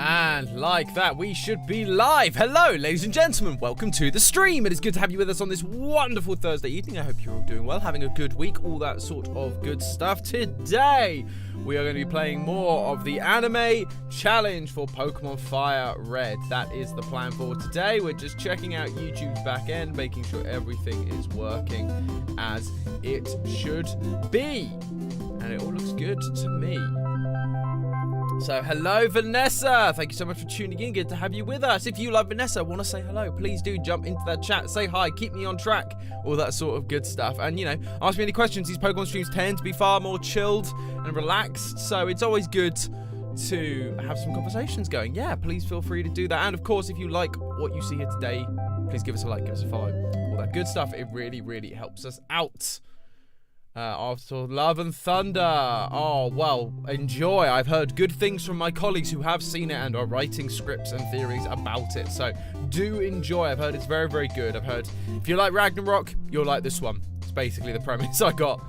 And like that, we should be live. Hello, ladies and gentlemen. Welcome to the stream. It is good to have you with us on this wonderful Thursday evening. I hope you're all doing well, having a good week, all that sort of good stuff. Today, we are going to be playing more of the anime challenge for Pokemon Fire Red. That is the plan for today. We're just checking out YouTube's back end, making sure everything is working as it should be. And it all looks good to me. So, hello, Vanessa. Thank you so much for tuning in. Good to have you with us. If you like Vanessa, want to say hello, please do jump into that chat. Say hi, keep me on track, all that sort of good stuff. And, you know, ask me any questions. These Pokemon streams tend to be far more chilled and relaxed, so it's always good to have some conversations going. Yeah, please feel free to do that. And, of course, if you like what you see here today, please give us a like, give us a follow, all that good stuff. It really, really helps us out. After Love and Thunder. Oh, well, enjoy. I've heard good things from my colleagues who have seen it and are writing scripts and theories about it. So, do enjoy. I've heard it's very, very good. I've heard if you like Ragnarok, you'll like this one. It's basically the premise I got.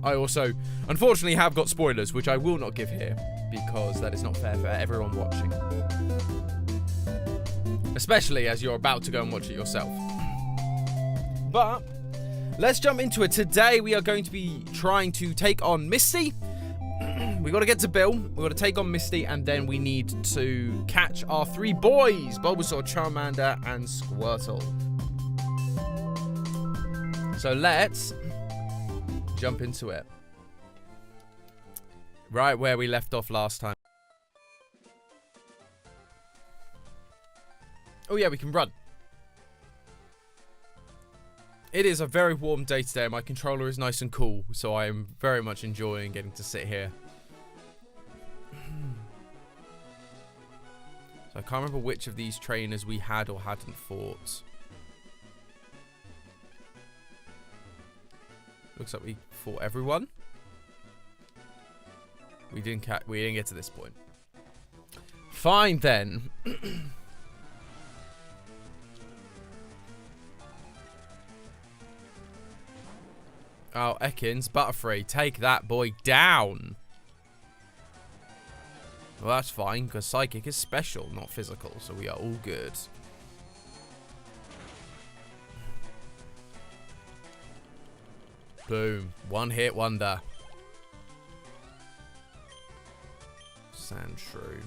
I also, unfortunately, have got spoilers, which I will not give here, because that is not fair for everyone watching. Especially as you're about to go and watch it yourself. But let's jump into it. Today, we are going to be trying to take on Misty. We got to get to Bill. We got to take on Misty, and then we need to catch our three boys: Bulbasaur, Charmander, and Squirtle. So let's jump into it. Right where we left off last time. Oh yeah, we can run. It is a very warm day today. My controller is nice and cool, so I am very much enjoying getting to sit here. So I can't remember which of these trainers we had or hadn't fought. Looks like we fought everyone. We didn't get to this point. Fine then. Oh, Ekans, Butterfree, take that boy down. Well, that's fine, because Psychic is special, not physical, so we are all good. Boom. One hit wonder. Sandshrew.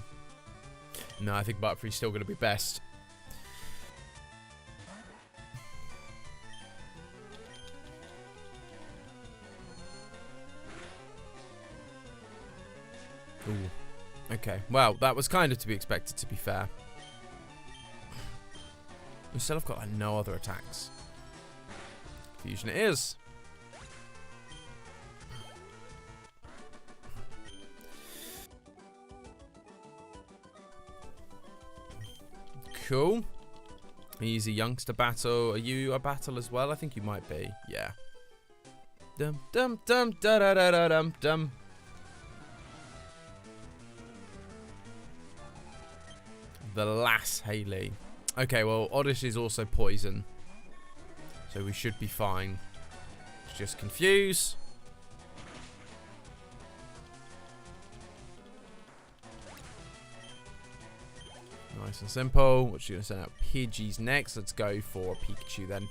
No, I think Butterfree's still going to be best. Ooh. Okay, well, that was kind of to be expected, to be fair. We still have got like, no other attacks. Fusion it is. Cool. Easy youngster battle. Are you a battle as well? I think you might be. Yeah. Dum dum dum da da da da dum dum. The lass Haley. Okay, well, Oddish is also poison, so we should be fine. Just confuse. Nice and simple. What's she gonna send out? Pidgey's next. Let's go for Pikachu then.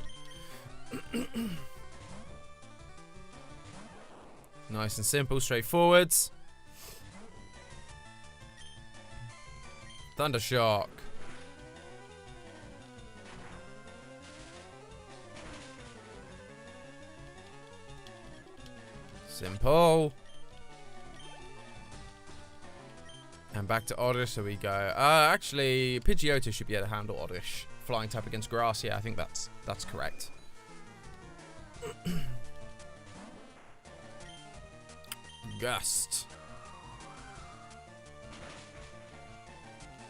Nice and simple, straightforward. Thundershock. Simple. And back to Oddish, so we go. Actually, Pidgeotto should be able to handle Oddish. Flying type against grass, yeah, I think that's correct. Gust.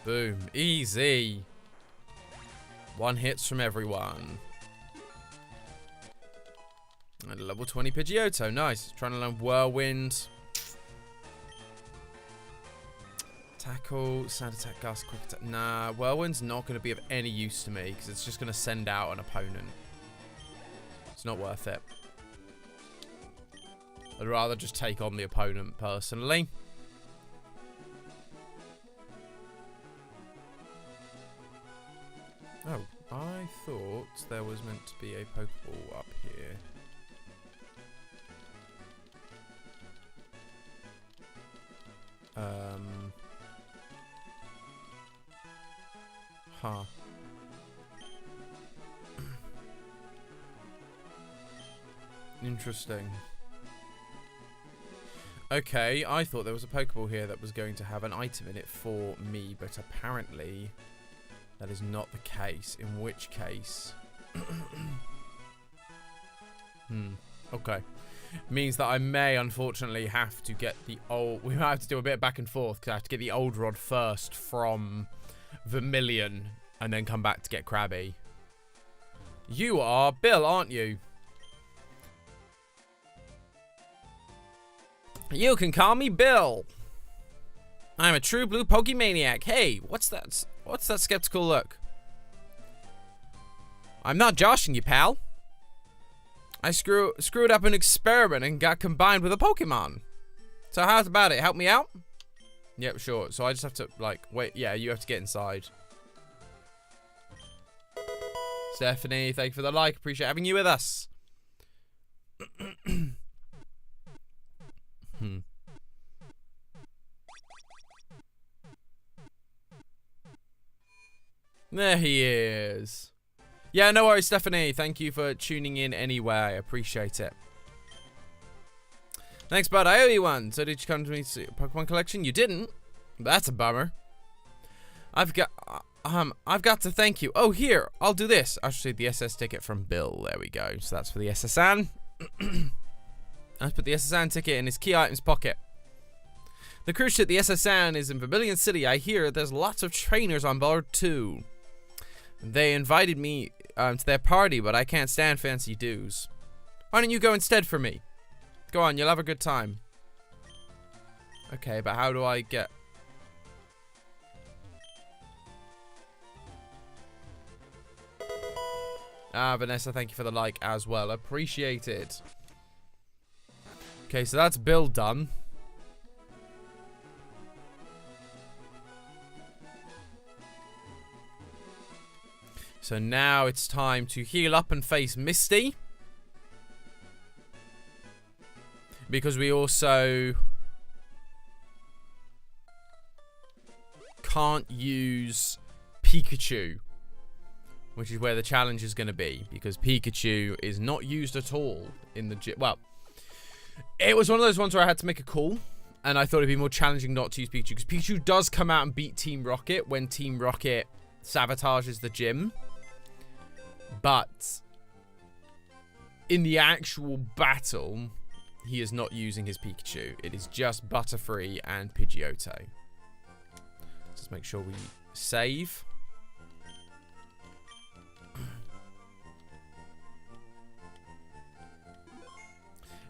Boom. Easy. One hits from everyone. And level 20 Pidgeotto. Nice. Trying to learn Whirlwind. Tackle. Sand attack. Gust. Quick attack. Nah. Whirlwind's not going to be of any use to me because it's just going to send out an opponent. It's not worth it. I'd rather just take on the opponent personally. I thought there was meant to be a Pokeball up here. Huh. Interesting. Okay, I thought there was a Pokeball here that was going to have an item in it for me, but apparently that is not the case. In which case... Okay. Means that I may, unfortunately, have to get the old... We might have to do a bit of back and forth, because I have to get the old rod first from Vermilion, and then come back to get Krabby. You are Bill, aren't you? You can call me Bill. I'm a true blue Pokemaniac. Hey, what's that skeptical look? I'm not joshing you, pal. I screwed up an experiment and got combined with a Pokemon. So how's about it? Help me out? Yep, sure. So I just have to, like, wait. Yeah, you have to get inside. Stephanie, thank you for the like. Appreciate having you with us. There he is. Yeah, no worries, Stephanie. Thank you for tuning in anyway. I appreciate it. Thanks, bud. I owe you one. So did you come to me to see a Pokemon collection? You didn't. That's a bummer. I've got to thank you. Oh, here. I'll do this. I'll show you the SS ticket from Bill. There we go. So that's for the SSN. I've put the SSN ticket in his key items pocket. The cruise ship, the SSN, is in Vermilion City. I hear there's lots of trainers on board, too. They invited me to their party, but I can't stand fancy dues. Why don't you go instead for me? Go on, you'll have a good time. Okay, but how do I get... Ah, Vanessa, thank you for the like as well. Appreciate it. Okay, so that's Bill done. So now it's time to heal up and face Misty. Because we also can't use Pikachu, which is where the challenge is going to be, because Pikachu is not used at all in the gym. Well, it was one of those ones where I had to make a call, and I thought it'd be more challenging not to use Pikachu, because Pikachu does come out and beat Team Rocket when Team Rocket sabotages the gym. But in the actual battle, he is not using his Pikachu. It is just Butterfree and Pidgeotto. Let's make sure we save.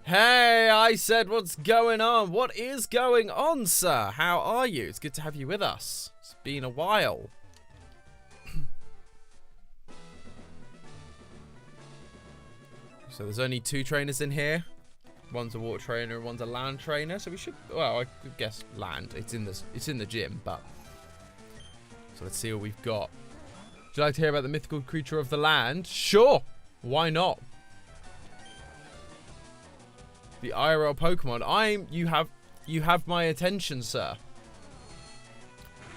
Hey, I said, what's going on? What is going on, sir? How are you? It's good to have you with us. It's been a while. So there's only 2 trainers in here. One's a water trainer and one's a land trainer. So we should, well, I could guess land. It's in the gym, but. So let's see what we've got. Would you like to hear about the mythical creature of the land? Sure. Why not? The IRL Pokemon. You have my attention, sir.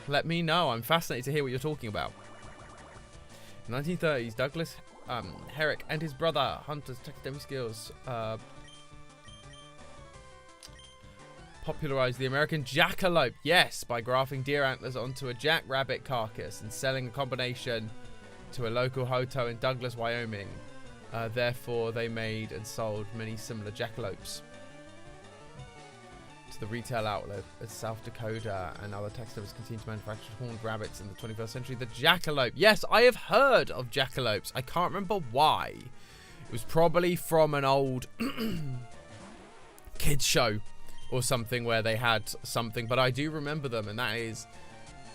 Let me know. I'm fascinated to hear what you're talking about. 1930s, Douglas Herrick and his brother Hunter's taxidermy skills popularized the American jackalope. Yes, by grafting deer antlers onto a jackrabbit carcass and selling a combination to a local hotel in Douglas, Wyoming. Therefore, they made and sold many similar jackalopes to the retail outlet in South Dakota, and other taxidermists continue to manufacture horned rabbits in the 21st century. The jackalope. Yes, I have heard of jackalopes. I can't remember why. It was probably from an old kids show or something where they had something, but I do remember them, and that is,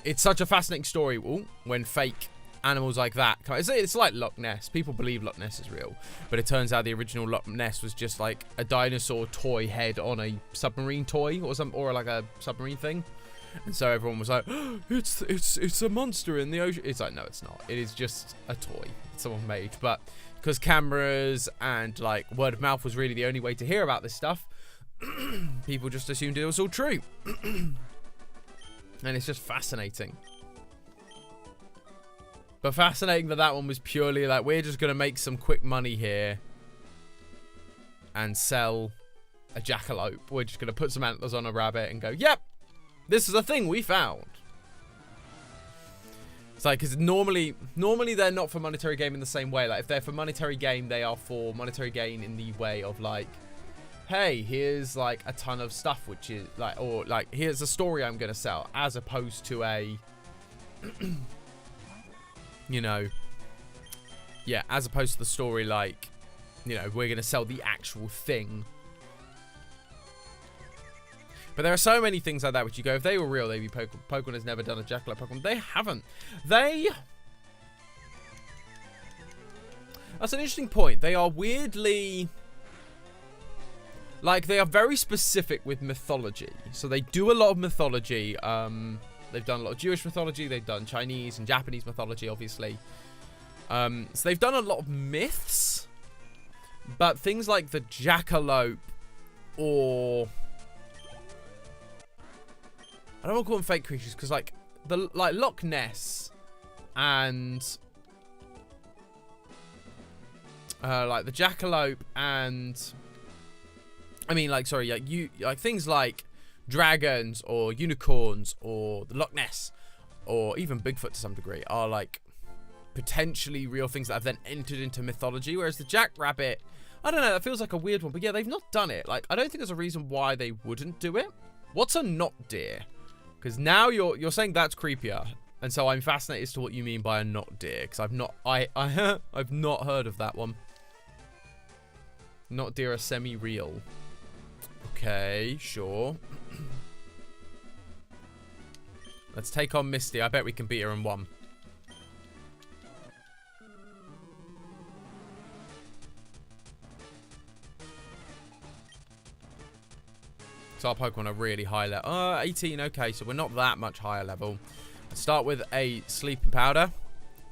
it's such a fascinating story. Ooh, when fake animals like that, it's like Loch Ness. People believe Loch Ness is real, but it turns out the original Loch Ness was just like a dinosaur toy head on a submarine toy or like a submarine thing. And so everyone was like, oh, it's a monster in the ocean. It's like, no, it's not. It is just a toy someone made. But because cameras and like word of mouth was really the only way to hear about this stuff, people just assumed it was all true. And it's just fascinating. But fascinating that that one was purely like, we're just going to make some quick money here and sell a jackalope. We're just going to put some antlers on a rabbit and go, yep, this is a thing we found. It's like, because normally they're not for monetary gain in the same way. Like, if they're for monetary gain, they are for monetary gain in the way of like, hey, here's like a ton of stuff, which is like, or like, here's a story I'm going to sell, as opposed to a, you know, yeah, as opposed to the story like, you know, we're going to sell the actual thing. But there are so many things like that which you go, if they were real, they'd be Pokemon. Pokemon has never done a jackalope Pokemon. They haven't. That's an interesting point. They are weirdly, like, they are very specific with mythology. So they do a lot of mythology. They've done a lot of Jewish mythology. They've done Chinese and Japanese mythology, obviously. So they've done a lot of myths. But things like the jackalope or, I don't want to call them fake creatures, because like Loch Ness and like the jackalope and like things like dragons or unicorns or the Loch Ness or even Bigfoot to some degree are like potentially real things that have then entered into mythology, whereas the jackrabbit, I don't know, that feels like a weird one. But yeah, they've not done it. Like, I don't think there's a reason why they wouldn't do it. What's a not deer? Because now you're saying that's creepier, and so I'm fascinated as to what you mean by a not deer, because I've not heard of that one. Not deer are semi-real. Okay, sure. Let's take on Misty. I bet we can beat her in one. So our Pokemon are really high level. 18, okay, so we're not that much higher level. Let's start with a Sleeping Powder.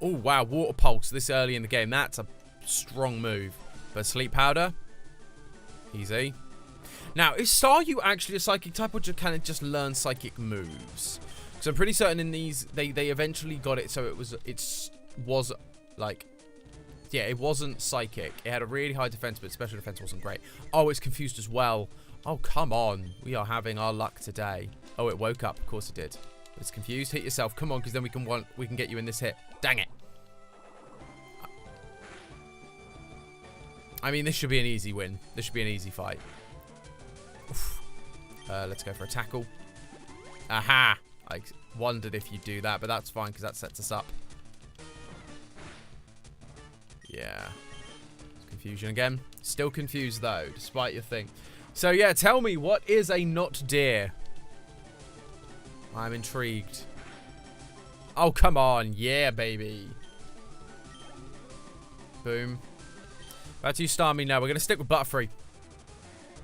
Oh, wow, Water Pulse this early in the game. That's a strong move. But Sleep Powder, easy. Now, is Staryu actually a Psychic type, or can it just learn Psychic moves? Because I'm pretty certain in these, they eventually got it so it was like, yeah, it wasn't Psychic. It had a really high defense, but special defense wasn't great. Oh, it's confused as well. Oh, come on. We are having our luck today. Oh, it woke up. Of course it did. It's confused. Hit yourself. Come on, because then we can get you in this hit. Dang it. I mean, this should be an easy win. This should be an easy fight. Let's go for a tackle. Aha. I wondered if you'd do that, but that's fine, because that sets us up. Yeah. Confusion again. Still confused, though, despite your thing. So, yeah, tell me, what is a not deer? I'm intrigued. Oh, come on. Yeah, baby. Boom. About to star me now. We're going to stick with Butterfree.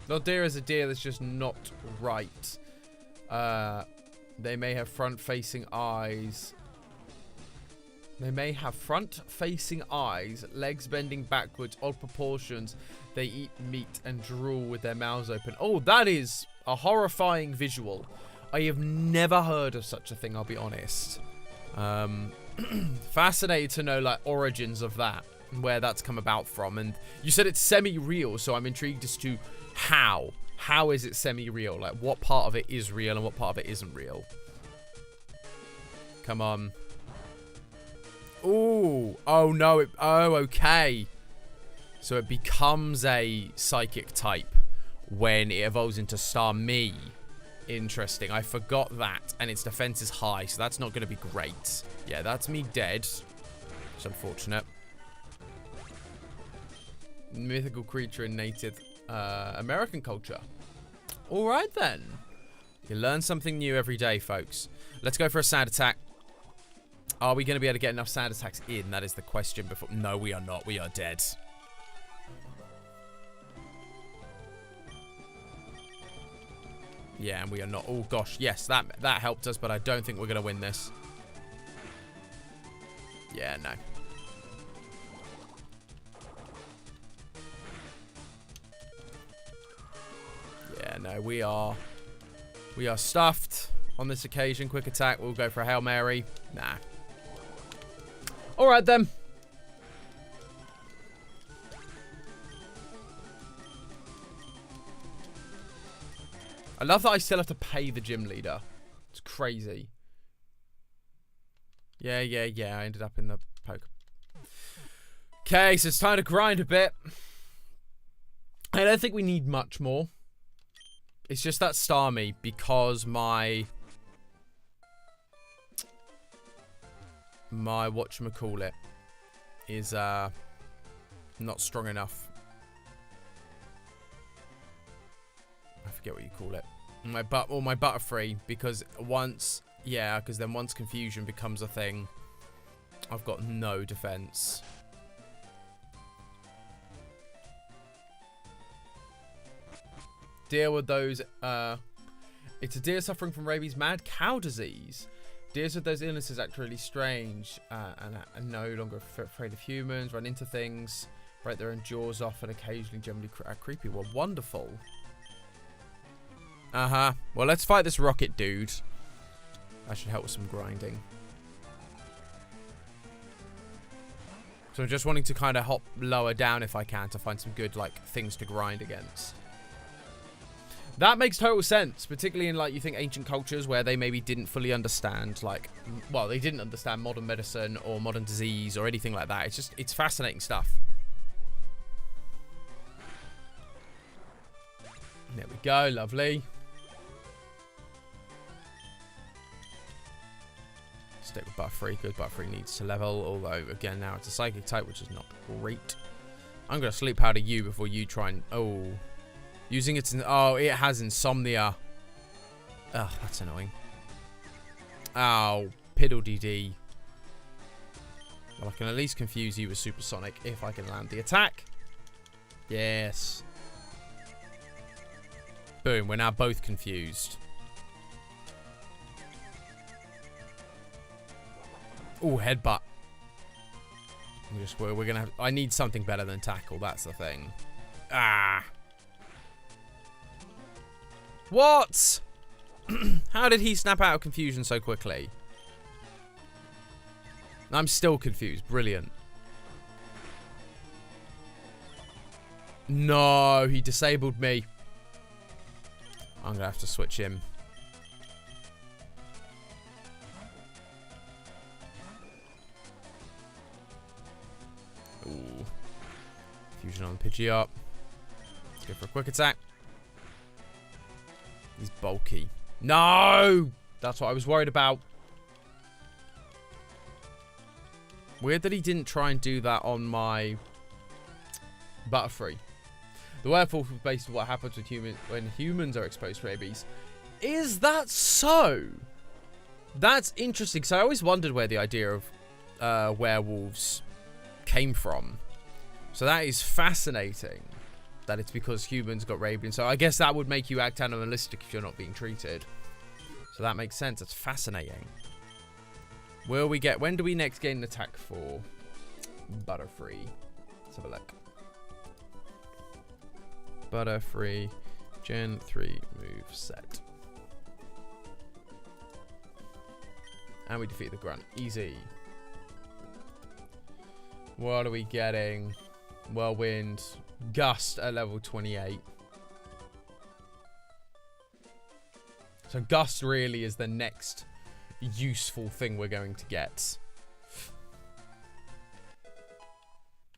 Not deer is a deer that's just not right. They may have front-facing eyes. They may have front-facing eyes, legs bending backwards, odd proportions. They eat meat and drool with their mouths open. Oh, that is a horrifying visual. I have never heard of such a thing, I'll be honest. Fascinated to know, like, origins of that and where that's come about from. And you said it's semi-real, so I'm intrigued as to how. How is it semi-real? Like, what part of it is real and what part of it isn't real? Come on. Ooh. Oh, no. Oh, okay. So it becomes a Psychic type when it evolves into Starmie. Interesting. I forgot that. And its defense is high, so that's not going to be great. Yeah, that's me dead. It's unfortunate. Mythical creature in Native American culture. All right, then. You learn something new every day, folks. Let's go for a Sand Attack. Are we going to be able to get enough Sand Attacks in? That is the question before. No, we are not. We are dead. Yeah, and we are not. Oh, gosh. Yes, that helped us, but I don't think we're going to win this. Yeah, no. Yeah, no, we are stuffed on this occasion. Quick attack. We'll go for a Hail Mary. Nah. All right, then. I love that I still have to pay the gym leader. It's crazy. Yeah. I ended up in the poke. Okay, so it's time to grind a bit. I don't think we need much more. It's just that Starmie, because my whatchamacallit is not strong enough. I forget what you call it. My Butterfree, because then once confusion becomes a thing, I've got no defense. Deal with those. It's a deer suffering from rabies, mad cow disease. Deers with those illnesses act really strange and are no longer afraid of humans, run into things, break their own jaws off, and occasionally generally creepy. Well, wonderful. Well, let's fight this rocket dude. That should help with some grinding. So I'm just wanting to kind of hop lower down if I can to find some good, like, things to grind against. That makes total sense, particularly in, like, you think ancient cultures where they maybe didn't fully understand, like, well, they didn't understand modern medicine or modern disease or anything like that. It's just, it's fascinating stuff. There we go, lovely. Stick with Butterfree, because Butterfree needs to level, although, again, now it's a Psychic type, which is not great. I'm going to Sleep Powder you before you try and, oh... Using its... Oh, it has Insomnia. Ugh, that's annoying. Oh, Piddle-dee-dee. Well, I can at least confuse you with Supersonic if I can land the attack. Yes. Boom, we're now both confused. Oh, Headbutt. We're going to have... I need something better than Tackle, that's the thing. Ah. What? How did he snap out of confusion so quickly? I'm still confused. Brilliant. No, he disabled me. I'm going to have to switch him. Ooh. Fusion on Pidgeot. Let's go for a quick attack. He's bulky. No! That's what I was worried about. Weird that he didn't try and do that on my Butterfree. The werewolf was based on what happens with when humans are exposed to rabies. Is that so? That's interesting, because I always wondered where the idea of werewolves came from. So that is fascinating. That it's because humans got rabies. So I guess that would make you act animalistic if you're not being treated. So that makes sense. It's fascinating. Will we get... When do we next gain an attack for Butterfree? Let's have a look. Butterfree Gen 3 move set. And we defeat the grunt. Easy. What are we getting? Whirlwind. Gust at level 28. So Gust really is the next useful thing we're going to get.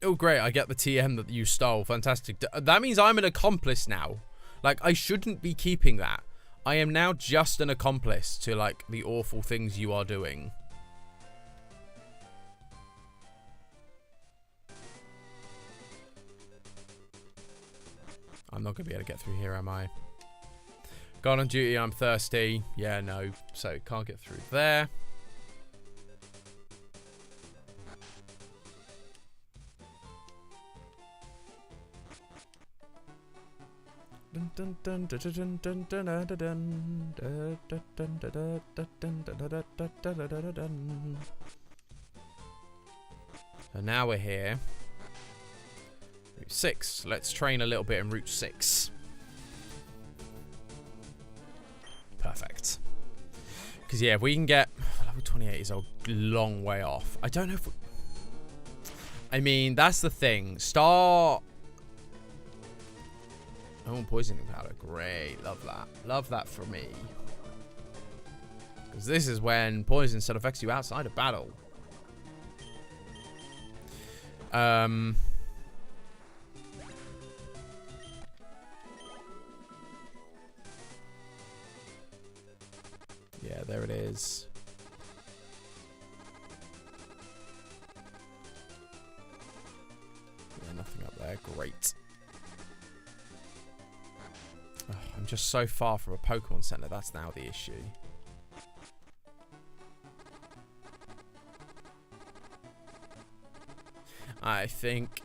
Oh, great. I get the TM that you stole. Fantastic. That means I'm an accomplice now. Like, I shouldn't be keeping that. I am now just an accomplice to, like, the awful things you are doing. I'm not going to be able to get through here, am I? Gone on duty, I'm thirsty. Yeah, no. So, can't get through there. So now we're here. Route 6. Let's train a little bit in Route 6. Perfect. Because, yeah, if we can get... Level 28 is a long way off. I don't know if... I mean, that's the thing. Star... Oh, poisoning powder. Great. Love that. Love that for me. Because this is when poison still affects you outside of battle. Yeah, there it is. Yeah, nothing up there. Great. Oh, I'm just so far from a Pokemon Center. That's now the issue. I think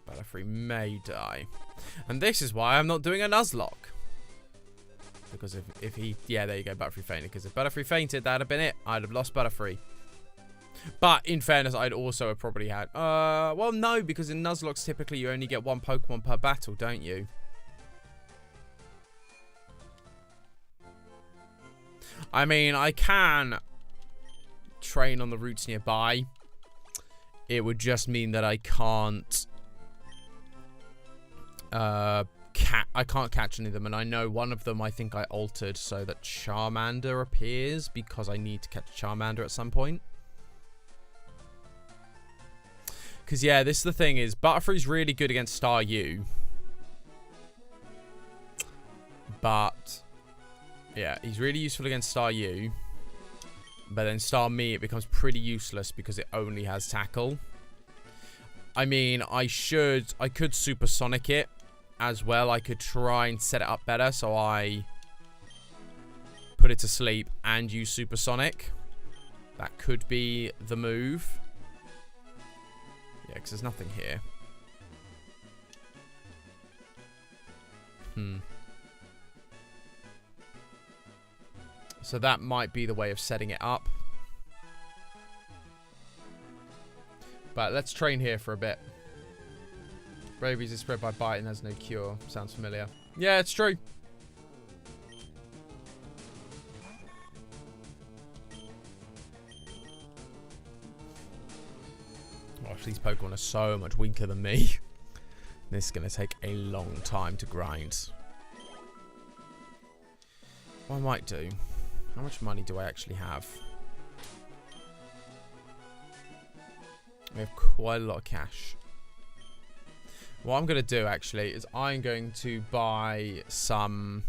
Butterfree may die. And this is why I'm not doing a Nuzlocke. Because if he... Yeah, there you go. Butterfree fainted. Because if Butterfree fainted, that'd have been it. I'd have lost Butterfree. But in fairness, I'd also have probably had... well, no. Because in Nuzlocks, typically, you only get one Pokemon per battle, don't you? I mean, I can... train on the routes nearby. It would just mean that I can't I can't catch any of them, and I know one of them I think I altered so that Charmander appears because I need to catch Charmander at some point. Because yeah, this is the thing is Butterfree's really good against Staryu, but yeah, he's really useful against Staryu. But then Starmie, it becomes pretty useless because it only has Tackle. I mean, I could Supersonic it as well. I could try and set it up better so I put it to sleep and use Supersonic. That could be the move. Yeah, because there's nothing here. So that might be the way of setting it up. But let's train here for a bit. Rabies is spread by bite and has no cure. Sounds familiar. Yeah, it's true. Gosh, these Pokemon are so much weaker than me. This is going to take a long time to grind. What I might do... How much money do I actually have? We have quite a lot of cash. What I'm going to do, actually, is I'm going to buy some...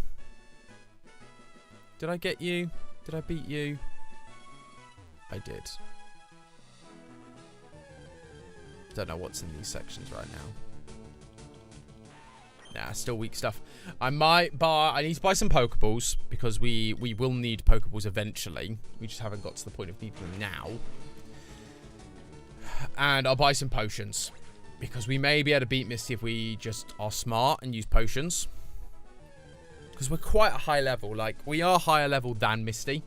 Did I get you? Did I beat you? I did. Don't know what's in these sections right now. Nah, still weak stuff. I might buy... I need to buy some Pokeballs because we will need Pokeballs eventually. We just haven't got to the point of needing them now. And I'll buy some potions because we may be able to beat Misty if we just are smart and use potions. Because we're quite a high level. Like, we are higher level than Misty.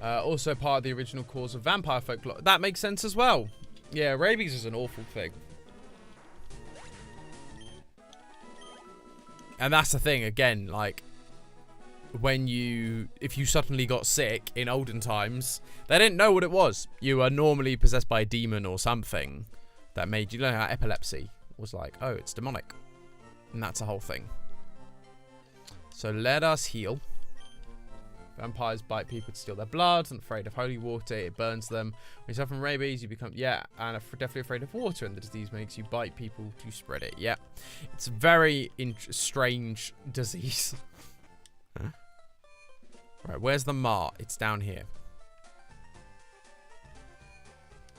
Also part of the original cause of vampire folklore. That makes sense as well. Yeah, rabies is an awful thing. And that's the thing, again, like, if you suddenly got sick in olden times, they didn't know what it was. You were normally possessed by a demon or something that made you, how epilepsy was like, oh, it's demonic. And that's the whole thing. So let us heal. Vampires bite people to steal their blood. And afraid of holy water, it burns them. When you suffer from rabies, you become, and definitely afraid of water. And the disease makes you bite people to spread it. Yeah, it's a very strange disease. Right, where's the mart? It's down here.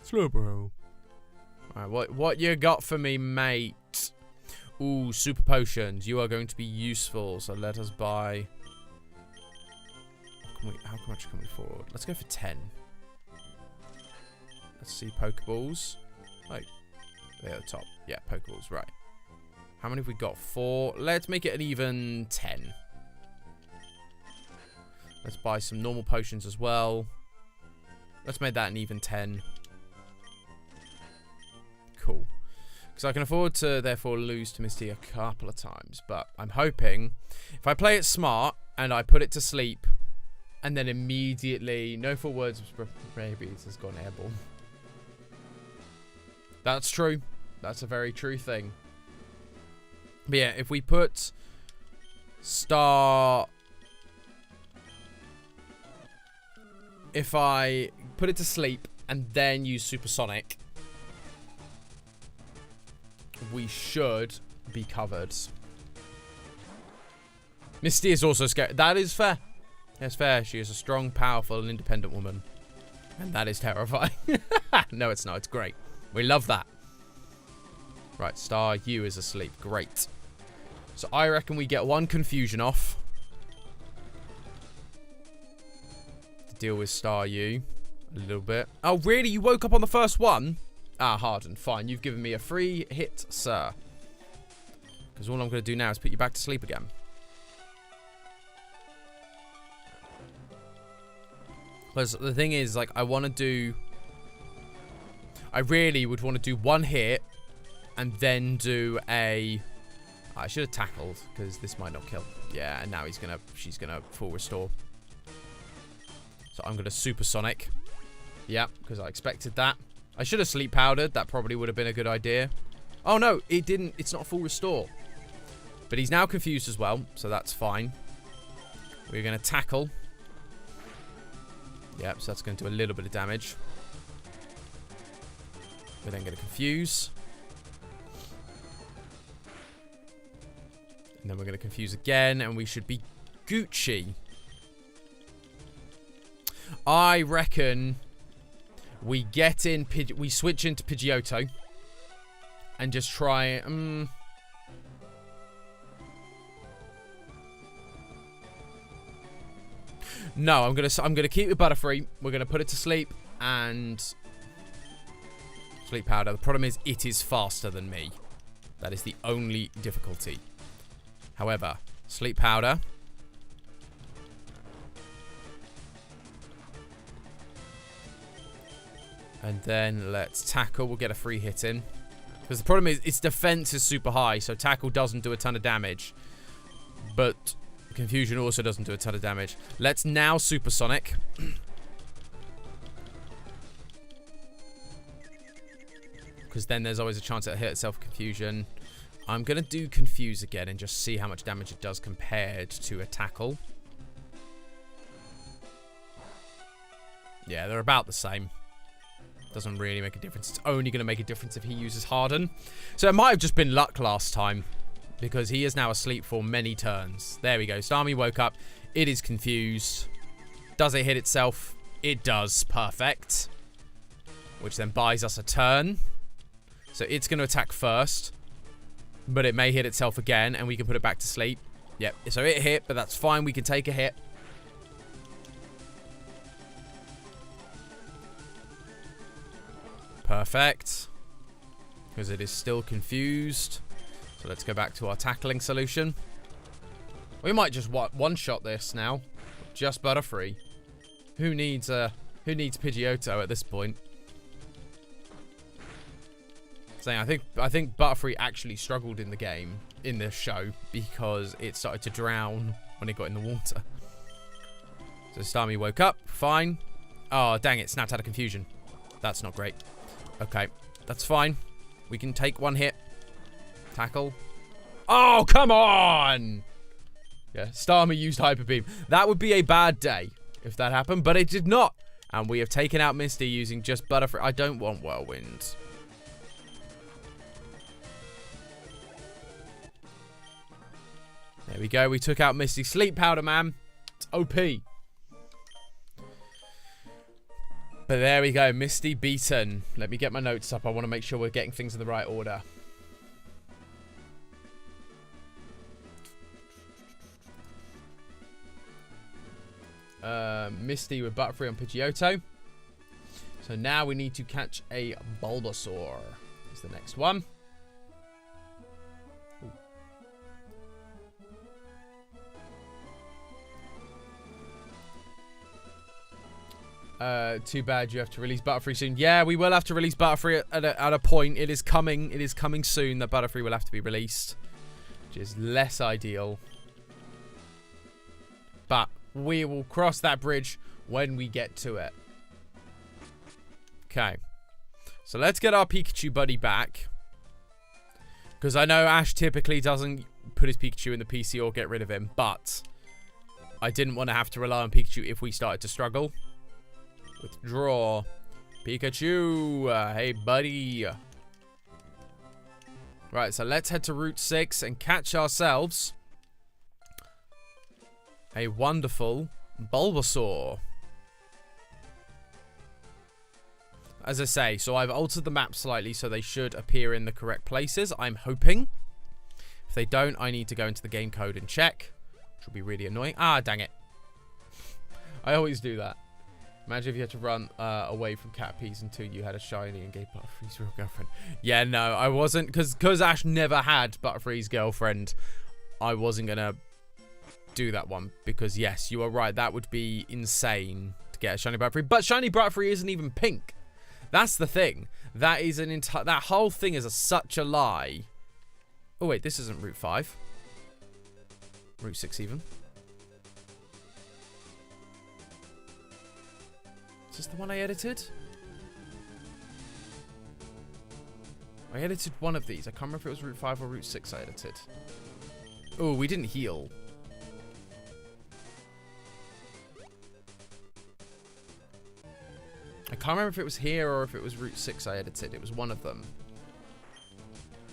Slow, bro. Alright, what you got for me, mate? Ooh, super potions. You are going to be useful. So let us buy... How much can we afford? Let's go for 10. Let's see, Pokeballs. Like, they're at the top. Yeah, Pokeballs, right. How many have we got? 4. Let's make it an even 10. Let's buy some normal potions as well. Let's make that an even 10. Cool. Because I can afford to, therefore, lose to Misty a couple of times. But I'm hoping, if I play it smart, and I put it to sleep, and then immediately, no full words of rabies has gone airborne. That's true. That's a very true thing. But yeah, if we put Star... If I put it to sleep and then use Supersonic, we should be covered. Misty is also scared. That is fair. That's fair. She is a strong, powerful, and independent woman. And that is terrifying. No, it's not. It's great. We love that. Right, Star U is asleep. Great. So I reckon we get 1 confusion off. To deal with Star U a little bit. Oh, really? You woke up on the first one? Ah, Harden. Fine. You've given me a free hit, sir. Because all I'm going to do now is put you back to sleep again. Because the thing is, like, I want to do... I really would want to do 1 hit and then do a... I should have tackled because this might not kill. Yeah, and now she's going to full restore. So I'm going to Supersonic. Yeah, because I expected that. I should have sleep powdered. That probably would have been a good idea. Oh, no, it didn't. It's not a full restore. But he's now confused as well, so that's fine. We're going to tackle. Yep, so that's going to do a little bit of damage. We're then going to confuse. And then we're going to confuse again, and we should be Gucci. I reckon we get in, we switch into Pidgeotto. And just try, No, I'm gonna keep it Butterfree. We're gonna put it to sleep and sleep powder. The problem is it is faster than me. That is the only difficulty. However, sleep powder. And then let's tackle. We'll get a free hit in. Because the problem is its defense is super high, so tackle doesn't do a ton of damage. But confusion also doesn't do a ton of damage. Let's now Supersonic. Because then there's always a chance it'll hit itself confusion. I'm going to do confuse again and just see how much damage it does compared to a tackle. Yeah, they're about the same. Doesn't really make a difference. It's only going to make a difference if he uses Harden. So it might have just been luck last time. Because he is now asleep for many turns. There we go. Starmie woke up. It is confused. Does it hit itself? It does. Perfect. Which then buys us a turn. So it's going to attack first. But it may hit itself again. And we can put it back to sleep. Yep. So it hit. But that's fine. We can take a hit. Perfect. Because it is still confused. So let's go back to our tackling solution. We might just one-shot this now. Just Butterfree. Who needs Pidgeotto at this point? Saying I think Butterfree actually struggled in the game, in this show, because it started to drown when it got in the water. So Starmie woke up, fine. Oh, dang it, snapped out of confusion. That's not great. Okay, that's fine. We can take 1 hit. Tackle. Oh, come on! Yeah, Starmie used Hyper Beam. That would be a bad day if that happened, but it did not. And we have taken out Misty using just Butterfree. I don't want Whirlwind. There we go. We took out Misty. Sleep Powder, man. It's OP. But there we go. Misty beaten. Let me get my notes up. I want to make sure we're getting things in the right order. Misty with Butterfree on Pidgeotto. So now we need to catch a Bulbasaur. Is the next one. Too bad you have to release Butterfree soon. Yeah, we will have to release Butterfree at a point. It is coming. It is coming soon that Butterfree will have to be released, which is less ideal. But we will cross that bridge when we get to it. Okay. So let's get our Pikachu buddy back. Because I know Ash typically doesn't put his Pikachu in the PC or get rid of him. But I didn't want to have to rely on Pikachu if we started to struggle. Withdraw. Pikachu. Hey, buddy. Right, so let's head to Route 6 and catch ourselves a wonderful Bulbasaur. As I say, so I've altered the map slightly so they should appear in the correct places, I'm hoping. If they don't, I need to go into the game code and check, which will be really annoying. Ah, dang it. I always do that. Imagine if you had to run away from Caterpies until you had a shiny and gave Butterfree's real girlfriend. Yeah, no, I wasn't. Because Ash never had Butterfree's girlfriend, I wasn't going to do that one. Because, yes, you are right. That would be insane to get a shiny Butterfree. But shiny Butterfree isn't even pink. That's the thing. That is an entire... That whole thing is such a lie. Oh, wait. This isn't Route 5. Route 6 even. Is this the one I edited? I edited one of these. I can't remember if it was Route 5 or Route 6 I edited. Oh, we didn't heal. I can't remember if it was here or if it was Route 6 I edited. It was one of them.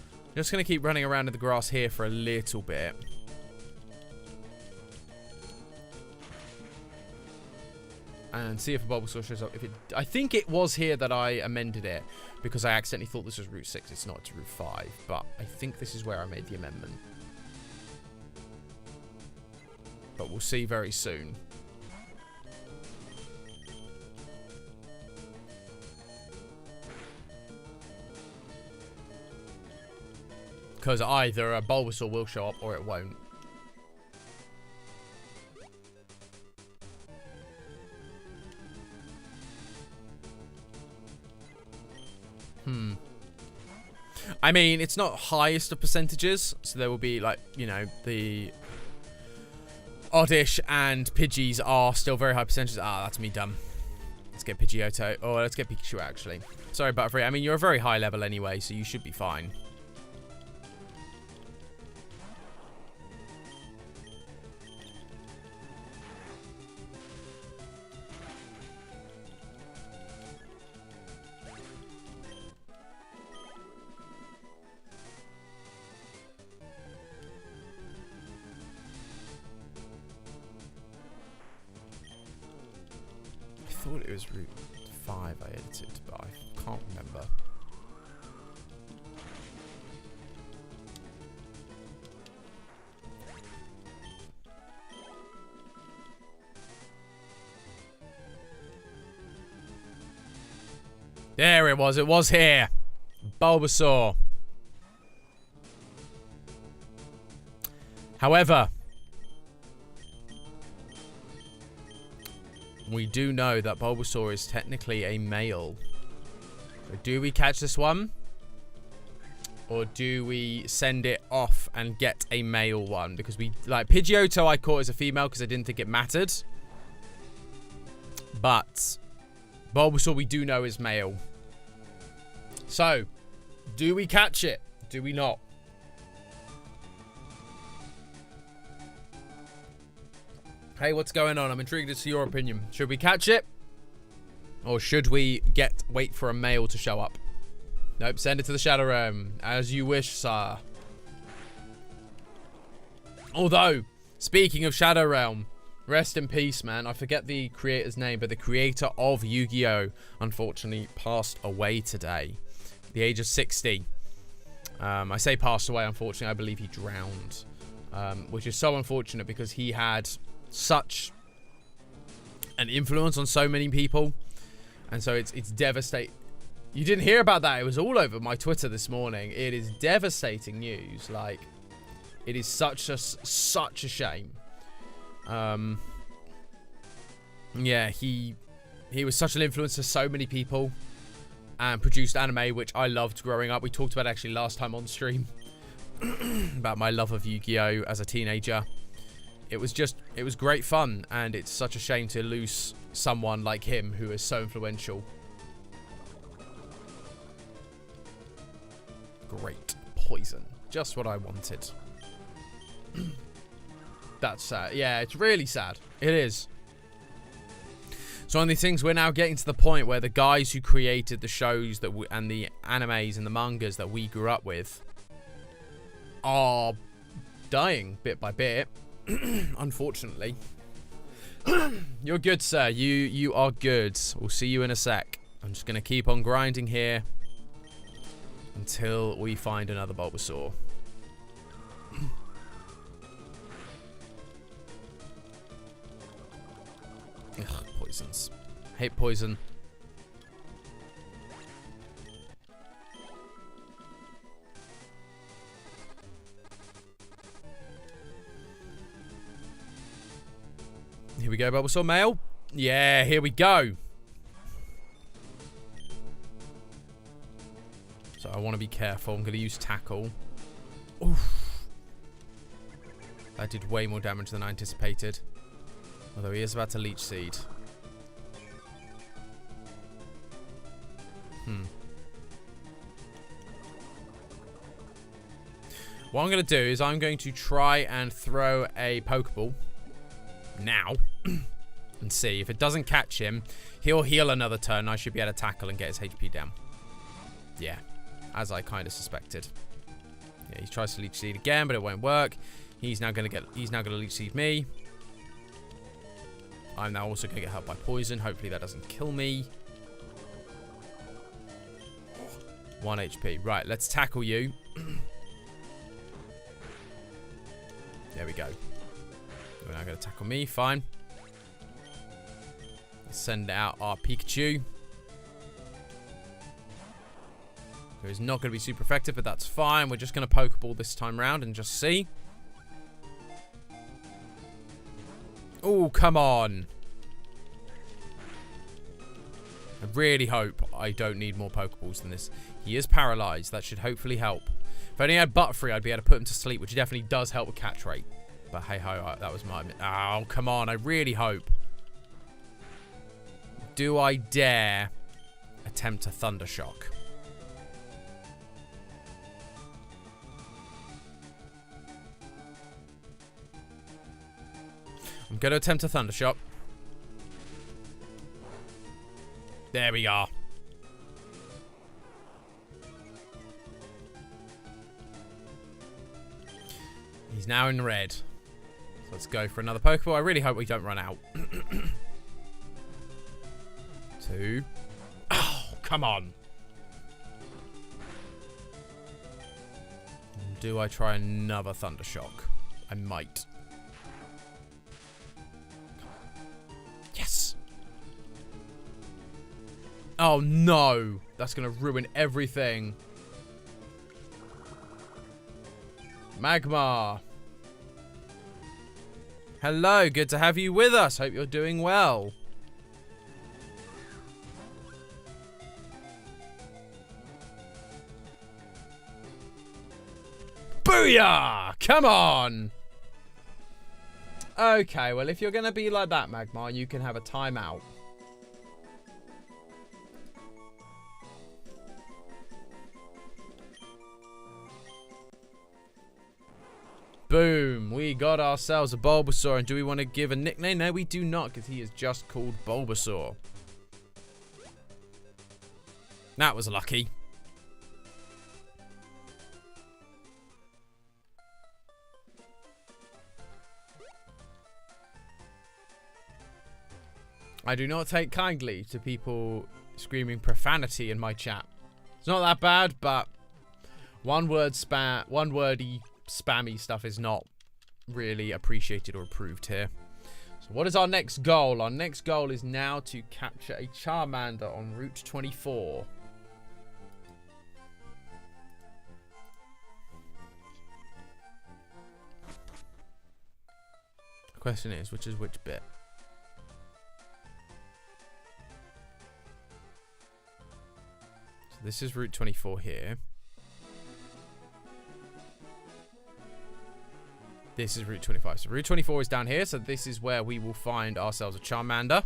I'm just going to keep running around in the grass here for a little bit. And see if a Bulbasaur shows up. I think it was here that I amended it. Because I accidentally thought this was Route 6. It's not, it's Route 5. But I think this is where I made the amendment. But we'll see very soon. Because either a Bulbasaur will show up or it won't. I mean, it's not highest of percentages. So there will be, like, you know, the Oddish and Pidgeys are still very high percentages. Ah, that's me done. Let's get Pidgeotto. Oh, let's get Pikachu, actually. Sorry, Butterfree. I mean, you're a very high level anyway, so you should be fine. I thought it was Route 5 I edited, but I can't remember. There it was. It was here. Bulbasaur. However, we do know that Bulbasaur is technically a male. So do we catch this one? Or do we send it off and get a male one? Because we, like, Pidgeotto I caught as a female because I didn't think it mattered. But Bulbasaur we do know is male. So, do we catch it? Do we not? Hey, what's going on? I'm intrigued as to your opinion. Should we catch it? Or should we wait for a male to show up? Nope, send it to the Shadow Realm. As you wish, sir. Although, speaking of Shadow Realm, rest in peace, man. I forget the creator's name, but the creator of Yu-Gi-Oh! Unfortunately passed away today. At the age of 60. I say passed away, unfortunately. I believe he drowned. Which is so unfortunate because he had such an influence on so many people. And so it's devastating. You didn't hear about that. It was all over my Twitter this morning. It is devastating news. Like, it is such a shame. Yeah, he was such an influence to so many people and produced anime, which I loved growing up. We talked about actually last time on stream about my love of Yu-Gi-Oh! As a teenager. It was great fun, and it's such a shame to lose someone like him who is so influential. Great poison. Just what I wanted. That's sad. Yeah, it's really sad. It is. So on these things, we're now getting to the point where the guys who created the shows that and the animes and the mangas that we grew up with are dying bit by bit. Unfortunately. You're good, sir. You are good. We'll see you in a sec. I'm just going to keep on grinding here until we find another Bulbasaur. Ugh, poisons. Hate poison. Here we go, Bulbasaur male. Yeah, here we go. So I want to be careful. I'm going to use tackle. Oof. That did way more damage than I anticipated. Although he is about to leech seed. What I'm going to do is I'm going to try and throw a Pokeball now and see. If it doesn't catch him, he'll heal another turn. I should be able to tackle and get his HP down. Yeah, as I kind of suspected. Yeah, he tries to leech seed again, but it won't work. He's now going to leech seed me. I'm now also going to get helped by poison. Hopefully that doesn't kill me. 1 HP. Right, let's tackle you. There we go. You're now going to tackle me. Fine. Let's send out our Pikachu. Who is not going to be super effective, but that's fine. We're just going to Pokeball this time round and just see. Oh, come on. I really hope I don't need more Pokeballs than this. He is paralyzed. That should hopefully help. If I only had Butterfree, I'd be able to put him to sleep, which definitely does help with catch rate. But hey ho, that was my... Oh, come on. I really hope. Do I dare attempt a Thunder Shock? I'm going to attempt a Thunder Shock. There we are. He's now in red. So let's go for another Pokeball. I really hope we don't run out. 2. Oh, come on. Do I try another Thunder Shock? I might. Yes. Oh, no. That's going to ruin everything. Magmar. Hello. Good to have you with us. Hope you're doing well. Booyah! Come on. Okay, well, if you're going to be like that, Magmar, you can have a timeout. Boom. We got ourselves a Bulbasaur. And do we want to give a nickname? No, we do not, because he is just called Bulbasaur. That was lucky. I do not take kindly to people screaming profanity in my chat. It's not that bad, but one-wordy spammy stuff is not really appreciated or approved here. So what is our next goal? Our next goal is now to capture a Charmander on Route 24. The question is, which bit? So this is Route 24 here. This is Route 25. So Route 24 is down here. So this is where we will find ourselves a Charmander.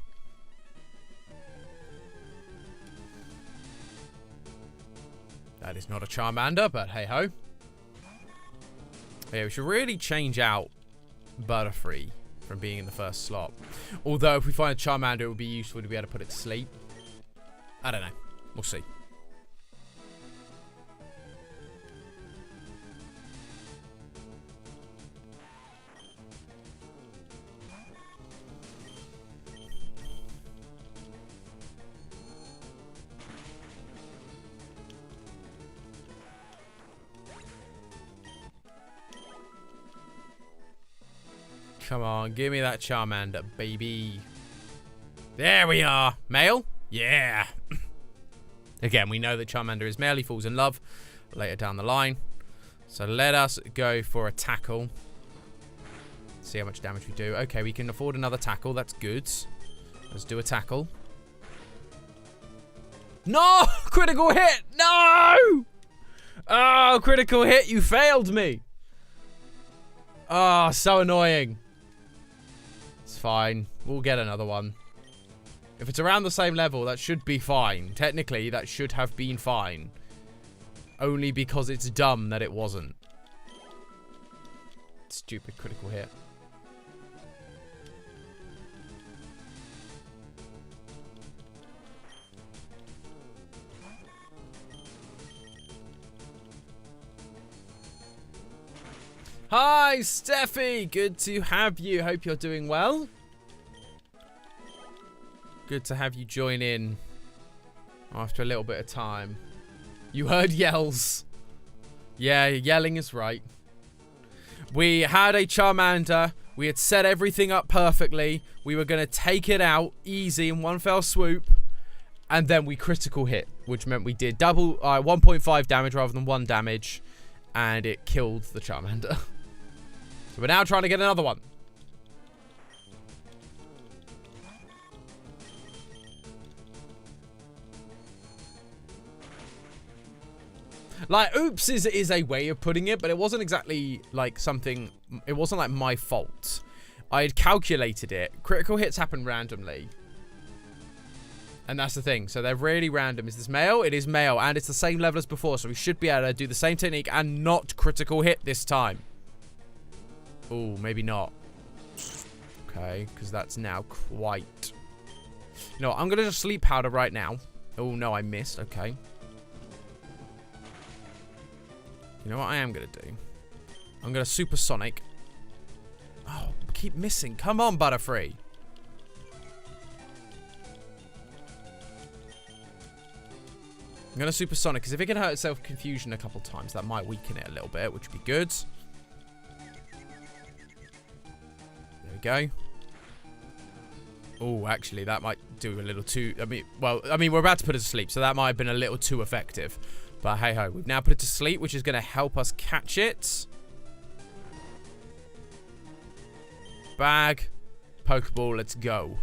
That is not a Charmander, but hey-ho. Yeah, we should really change out Butterfree from being in the first slot. Although if we find a Charmander, it would be useful to be able to put it to sleep. I don't know. We'll see. Come on, give me that Charmander, baby. There we are. Male? Yeah. Again, we know that Charmander is male. He falls in love later down the line. So let us go for a tackle. See how much damage we do. Okay, we can afford another tackle. That's good. Let's do a tackle. No! Critical hit! No! Oh, critical hit. You failed me. Oh, so annoying. It's fine. We'll get another one. If it's around the same level, that should be fine. Technically, that should have been fine. Only because it's dumb that it wasn't. Stupid critical hit. Hi, Steffi. Good to have you. Hope you're doing well. Good to have you join in after a little bit of time. You heard yells. Yeah, yelling is right. We had a Charmander. We had set everything up perfectly. We were going to take it out easy in one fell swoop. And then we critical hit, which meant we did double 1.5 damage rather than 1 damage. And it killed the Charmander. So we're now trying to get another one. Like, oops is a way of putting it, but it wasn't exactly like something, it wasn't like my fault. I had calculated it. Critical hits happen randomly. And that's the thing. So they're really random. Is this male? It is male. And it's the same level as before. So we should be able to do the same technique and not critical hit this time. Oh, maybe not. Okay, because that's now quite... You know what, I'm going to just sleep powder right now. Oh, no, I missed. Okay. You know what I am going to do? I'm going to supersonic. Oh, keep missing. Come on, Butterfree. I'm going to supersonic, because if it can hurt itself confusion a couple times, that might weaken it a little bit, which would be good. There we go. Oh, actually, that might do a little too... I mean, we're about to put it to sleep, so that might have been a little too effective. But hey-ho, we've now put it to sleep, which is going to help us catch it. Bag. Pokeball, let's go.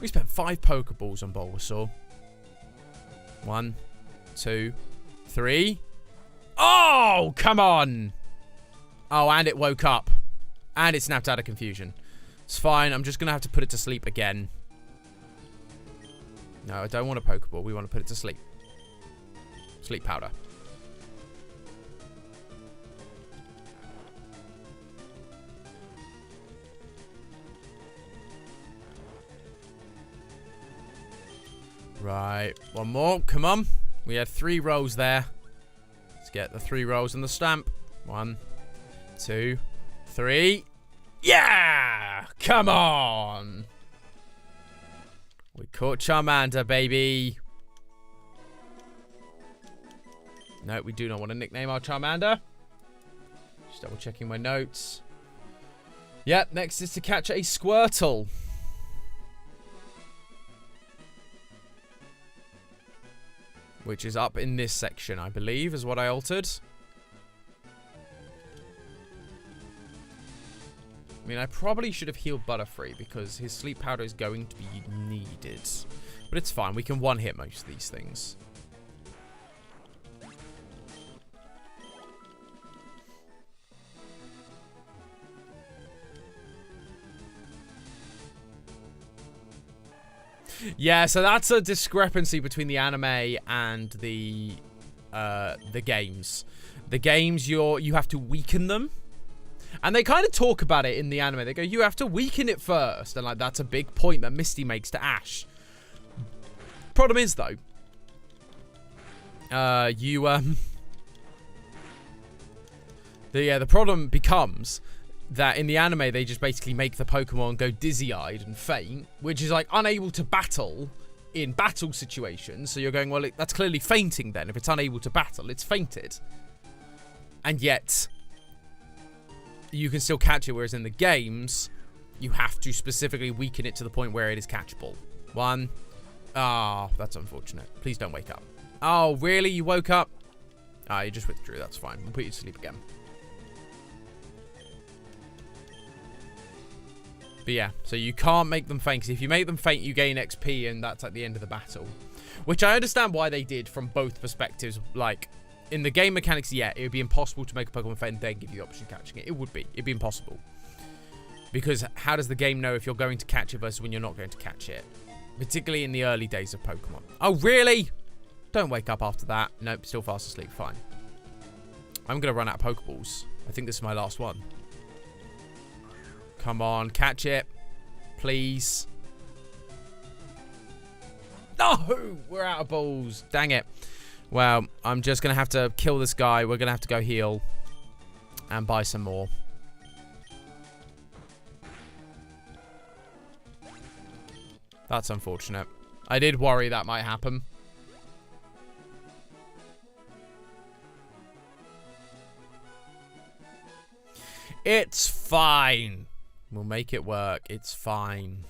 We spent 5 Pokeballs on Bulbasaur. 1, 2, 3. Oh, come on. Oh, and it woke up. And it snapped out of confusion. It's fine. I'm just going to have to put it to sleep again. No, I don't want a Pokeball. We want to put it to sleep. Sleep powder. Right. One more. Come on. We had 3 rolls there. Let's get the 3 rolls and the stamp. 1, 2, 3. Yeah! Come on! We caught Charmander, baby. No, we do not want to nickname our Charmander. Just double checking my notes. Yep, next is to catch a Squirtle. Which is up in this section, I believe, is what I altered. I mean, I probably should have healed Butterfree because his sleep powder is going to be needed. But it's fine. We can one-hit most of these things. Yeah, so that's a discrepancy between the anime and the games. The games, you have to weaken them. And they kind of talk about it in the anime. They go, you have to weaken it first. And, like, that's a big point that Misty makes to Ash. Problem is, though, the problem becomes that in the anime, they just basically make the Pokemon go dizzy-eyed and faint, which is, like, unable to battle in battle situations. So you're going, well, that's clearly fainting then. If it's unable to battle, it's fainted. And yet, you can still catch it, whereas in the games, you have to specifically weaken it to the point where it is catchable. One. Ah, that's unfortunate. Please don't wake up. Oh, really? You woke up? Ah, you just withdrew. That's fine. We'll put you to sleep again. But yeah, so you can't make them faint, because if you make them faint, you gain XP, and that's at the end of the battle. Which I understand why they did from both perspectives. Like, in the game mechanics, yeah, it would be impossible to make a Pokemon faint and then give you the option of catching it. It would be. It'd be impossible. Because how does the game know if you're going to catch it versus when you're not going to catch it? Particularly in the early days of Pokemon. Oh, really? Don't wake up after that. Nope, still fast asleep. Fine. I'm going to run out of Pokeballs. I think this is my last one. Come on, catch it. Please. No! We're out of balls. Dang it. Well, I'm just going to have to kill this guy. We're going to have to go heal. And buy some more. That's unfortunate. I did worry that might happen. It's fine. We'll make it work. It's fine.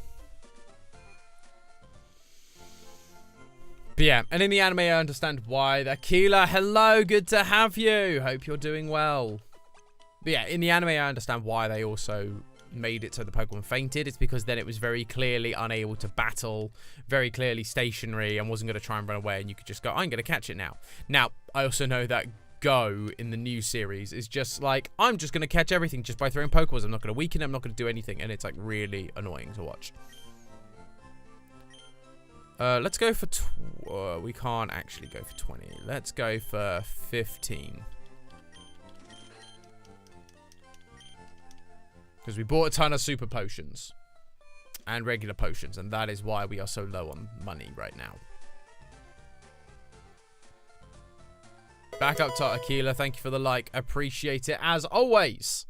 But yeah, and in the anime, I understand why. Aquila, hello, good to have you. Hope you're doing well. But yeah, in the anime, I understand why they also made it so the Pokemon fainted. It's because then it was very clearly unable to battle, very clearly stationary, and wasn't going to try and run away, and you could just go, I'm going to catch it now. Now, I also know that Go in the new series is just like, I'm just going to catch everything just by throwing Pokeballs. I'm not going to weaken it, I'm not going to do anything, and it's like really annoying to watch. Let's go for... we can't actually go for 20. Let's go for 15. Because we bought a ton of super potions. And regular potions. And that is why we are so low on money right now. Back up to Aquila. Thank you for the like. Appreciate it as always.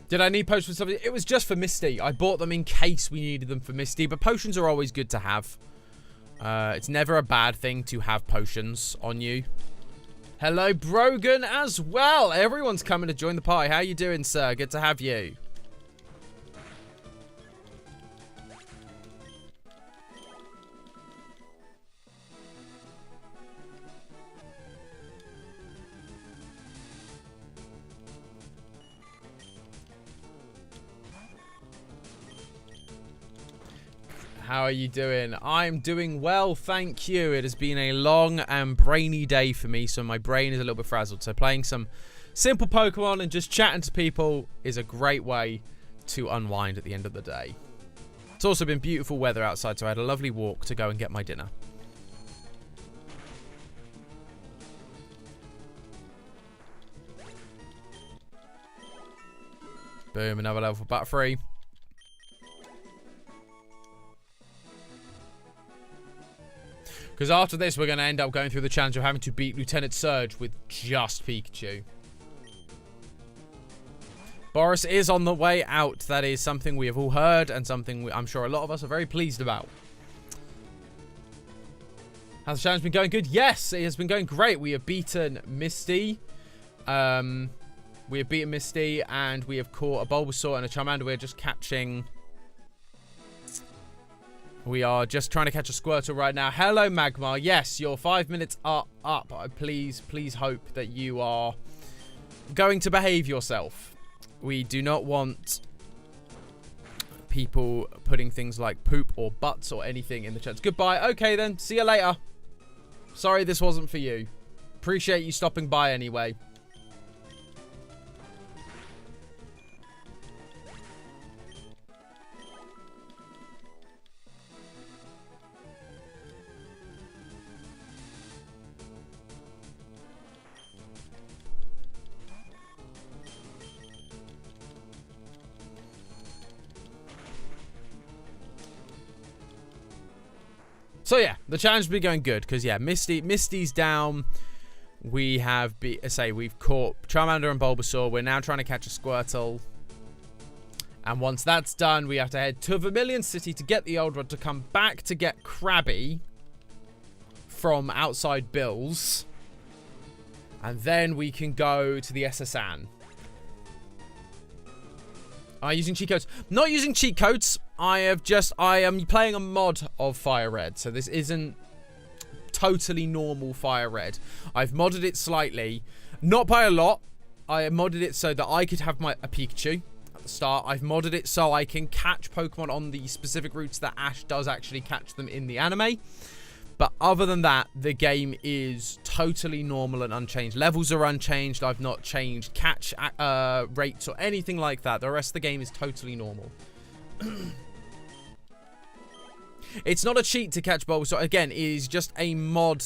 Did I need potions for something? It was just for Misty. I bought them in case we needed them for Misty. But potions are always good to have. It's never a bad thing to have potions on you. Hello, Brogan, as well. Everyone's coming to join the party. How you doing, sir? Good to have you. How are you doing? I'm doing well, thank you. It has been a long and brainy day for me, so my brain is a little bit frazzled. So playing some simple Pokemon and just chatting to people is a great way to unwind at the end of the day. It's also been beautiful weather outside, so I had a lovely walk to go and get my dinner. Boom, another level for Butterfree. Because after this, we're going to end up going through the challenge of having to beat Lieutenant Surge with just Pikachu. Boris is on the way out. That is something we have all heard and something I'm sure a lot of us are very pleased about. Has the challenge been going good? Yes, it has been going great. We have beaten Misty. And we have caught a Bulbasaur and a Charmander. We're just catching... We are just trying to catch a Squirtle right now. Hello, Magmar. Yes, your 5 minutes are up. Please hope that you are going to behave yourself. We do not want people putting things like poop or butts or anything in the chat. Goodbye. Okay, then. See you later. Sorry this wasn't for you. Appreciate you stopping by anyway. So yeah, the challenge has been going good because yeah, Misty's down. We have we've caught Charmander and Bulbasaur. We're now trying to catch a Squirtle. And once that's done, we have to head to Vermilion City to get the old one to come back to get Krabby from outside Bill's. And then we can go to the SSN. Am I using cheat codes? Not using cheat codes. I am playing a mod of Fire Red. So this isn't totally normal Fire Red. I've modded it slightly. Not by a lot. I modded it so that I could have a Pikachu at the start. I've modded it so I can catch Pokemon on the specific routes that Ash does actually catch them in the anime. But other than that, the game is totally normal and unchanged. Levels are unchanged. I've not changed catch rates or anything like that. The rest of the game is totally normal. It's not a cheat to catch Bulbasaur. Again, it is just a mod.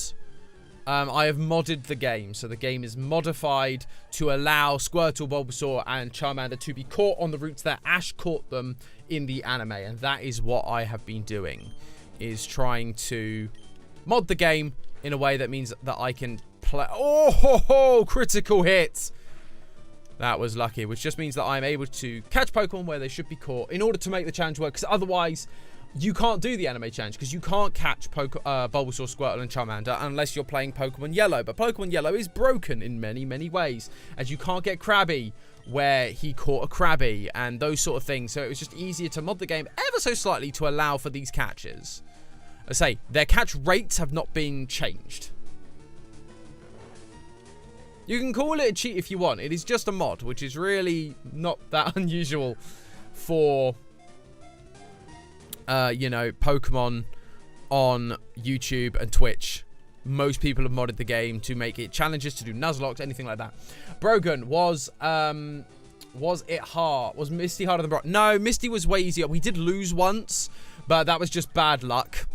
I have modded the game. So the game is modified to allow Squirtle, Bulbasaur, and Charmander to be caught on the routes that Ash caught them in the anime. And that is what I have been doing. Is trying to mod the game in a way that means that I can play... Oh, ho, ho, critical hit! That was lucky, which just means that I'm able to catch Pokemon where they should be caught in order to make the challenge work, because otherwise you can't do the anime challenge, because you can't catch Bulbasaur, Squirtle, and Charmander unless you're playing Pokemon Yellow. But Pokemon Yellow is broken in many, many ways, as you can't get Krabby where he caught a Krabby and those sort of things. So it was just easier to mod the game ever so slightly to allow for these catches. I say, their catch rates have not been changed. You can call it a cheat if you want. It is just a mod, which is really not that unusual for, you know, Pokemon on YouTube and Twitch. Most people have modded the game to make it challenges, to do Nuzlocke, anything like that. Brogan, was it hard? Was Misty harder than Brock? No, Misty was way easier. We did lose once, but that was just bad luck.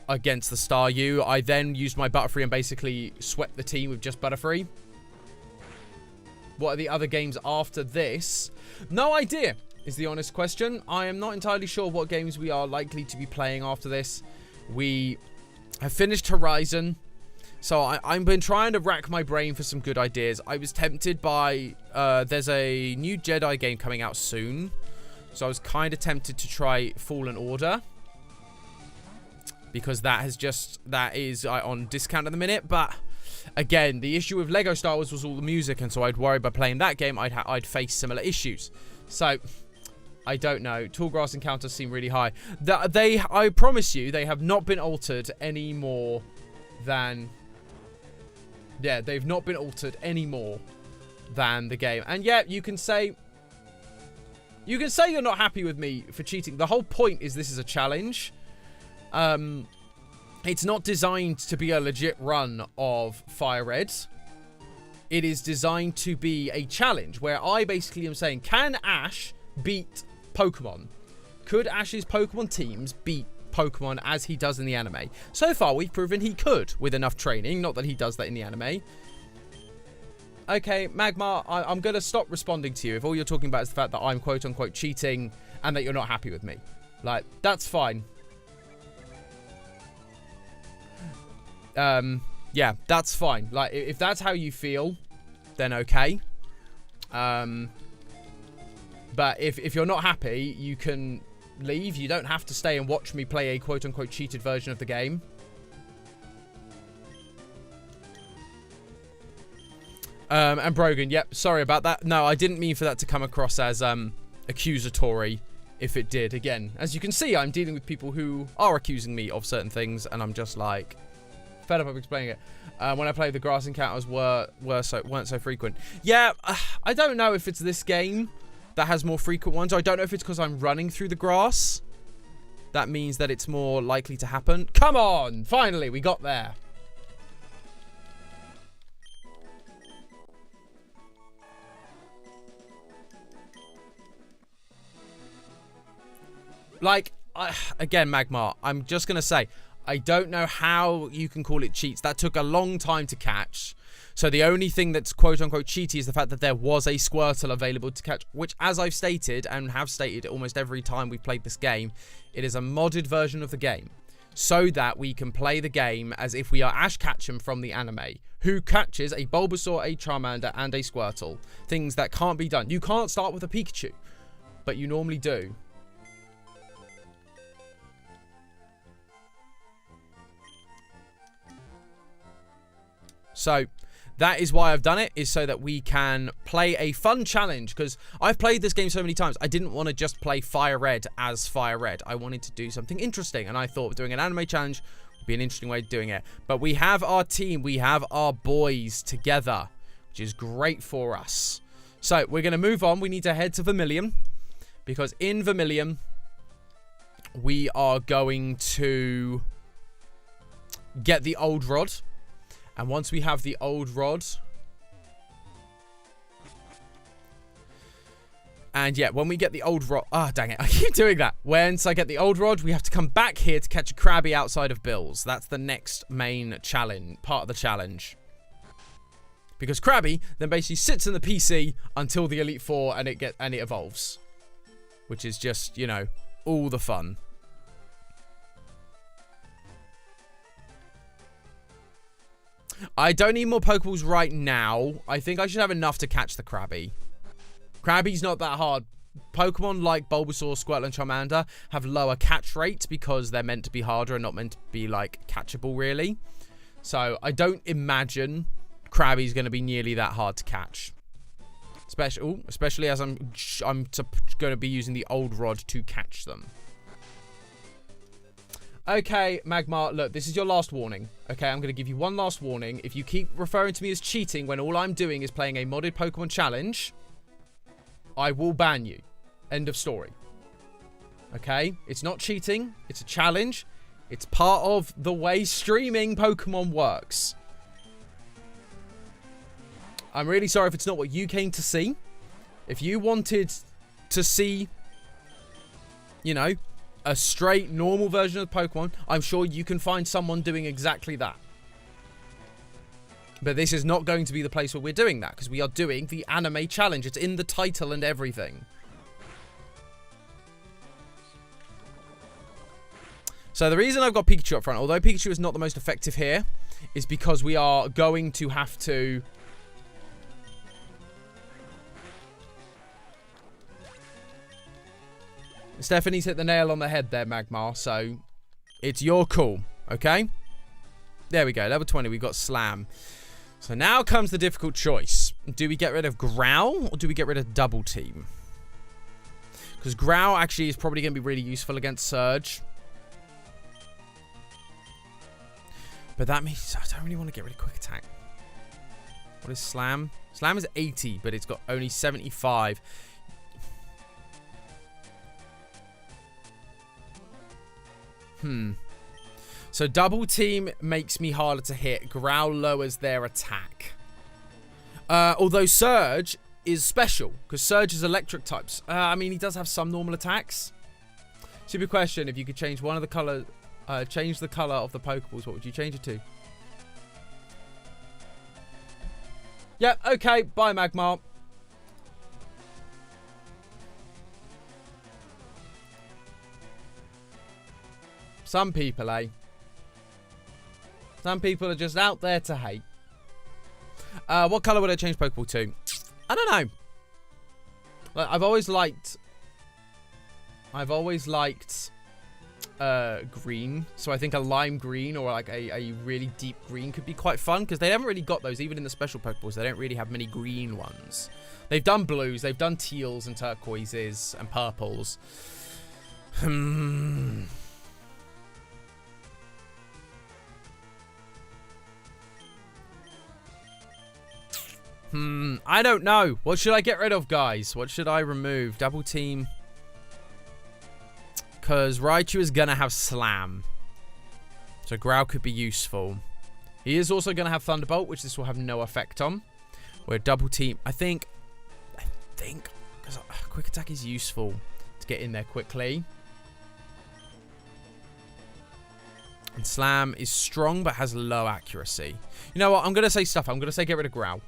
Against the Staryu. I then used my Butterfree and basically swept the team with just Butterfree. What are the other games after this? No idea, is the honest question. I am not entirely sure what games we are likely to be playing after this. We have finished Horizon, so I've been trying to rack my brain for some good ideas. I was tempted by... there's a new Jedi game coming out soon, so I was kind of tempted to try Fallen Order, because that is on discount at the minute. But again, the issue with Lego Star Wars was all the music, and so I'd worry by playing that game I'd face similar issues. So I don't know. Tall grass encounters seem really high. I promise you, they have not been altered any more than... Yeah, they've not been altered any more than the game. And yeah, you can say you're not happy with me for cheating. The whole point is this is a challenge. It's not designed to be a legit run of Fire Red. It is designed to be a challenge where I basically am saying, can Ash beat Pokemon? Could Ash's Pokemon teams beat Pokemon as he does in the anime? So far, we've proven he could with enough training. Not that he does that in the anime. Okay, Magmar, I'm going to stop responding to you if all you're talking about is the fact that I'm quote-unquote cheating and that you're not happy with me. Like, that's fine. Yeah, that's fine. Like, if that's how you feel, then okay. But if you're not happy, you can leave. You don't have to stay and watch me play a quote-unquote cheated version of the game. And Brogan, yep, sorry about that. No, I didn't mean for that to come across as accusatory. If it did, again, as you can see, I'm dealing with people who are accusing me of certain things, and I'm just like fed up of explaining it. When I played, the grass encounters weren't so frequent. Yeah, I don't know if it's this game that has more frequent ones. I don't know if it's because I'm running through the grass. That means that it's more likely to happen. Come on! Finally, we got there. Like, again, Magmar, I'm just going to say, I don't know how you can call it cheats. That took a long time to catch. So the only thing that's quote-unquote cheaty is the fact that there was a Squirtle available to catch, which, as I've stated, and have stated almost every time we've played this game, it is a modded version of the game, so that we can play the game as if we are Ash Ketchum from the anime, who catches a Bulbasaur, a Charmander, and a Squirtle. Things that can't be done. You can't start with a Pikachu, but you normally do. So that is why I've done it, is so that we can play a fun challenge, because I've played this game so many times. I didn't want to just play Fire Red as Fire Red. I wanted to do something interesting, and I thought doing an anime challenge would be an interesting way of doing it. But we have our team, we have our boys together, which is great for us. So we're going to move on. We need to head to Vermilion, because in Vermilion, we are going to get the old rod. And once we have the old rod... And yeah, when we get the old rod... Ah, dang it. I keep doing that. Once I get the old rod, we have to come back here to catch a Krabby outside of Bill's. That's the next main challenge, part of the challenge. Because Krabby then basically sits in the PC until the Elite Four and it evolves. Which is just, you know, all the fun. I don't need more Pokeballs right now. I think I should have enough to catch the Krabby. Krabby's not that hard. Pokemon like Bulbasaur, Squirtle, and Charmander have lower catch rates because they're meant to be harder and not meant to be, like, catchable, really. So I don't imagine Krabby's going to be nearly that hard to catch. Especially as I'm going to be using the old rod to catch them. Okay, Magmar, look, this is your last warning. Okay, I'm going to give you one last warning. If you keep referring to me as cheating when all I'm doing is playing a modded Pokemon challenge, I will ban you. End of story. Okay? It's not cheating. It's a challenge. It's part of the way streaming Pokemon works. I'm really sorry if it's not what you came to see. If you wanted to see, you know, a straight, normal version of Pokemon, I'm sure you can find someone doing exactly that. But this is not going to be the place where we're doing that, because we are doing the anime challenge. It's in the title and everything. So the reason I've got Pikachu up front, although Pikachu is not the most effective here, is because we are going to have to... Stephanie's hit the nail on the head there, Magmar, so it's your call, okay? There we go, level 20, we've got Slam. So now comes the difficult choice. Do we get rid of Growl, or do we get rid of Double Team? Because Growl actually is probably going to be really useful against Surge. But that means I don't really want to get rid of Quick Attack. What is Slam? Slam is 80, but it's got only 75. So Double Team makes me harder to hit. Growl lowers their attack. Although Surge is special, because Surge is electric types. I mean, he does have some normal attacks. Stupid question, if you could change one of the color, change the color of the Pokeballs, what would you change it to? Yep, okay, bye Magmar. Some people, eh? Some people are just out there to hate. What colour would I change Pokeball to? I don't know. Like, I've always liked green, so I think a lime green or like a really deep green could be quite fun, because they haven't really got those even in the special Pokeballs. They don't really have many green ones. They've done blues, they've done teals and turquoises and purples. I don't know. What should I get rid of, guys? What should I remove? Double team. Because Raichu is going to have Slam. So Growl could be useful. He is also going to have Thunderbolt, which this will have no effect on. Where double team, I think, because quick attack is useful to get in there quickly. And Slam is strong, but has low accuracy. You know what? I'm going to say stuff. I'm going to say get rid of Growl.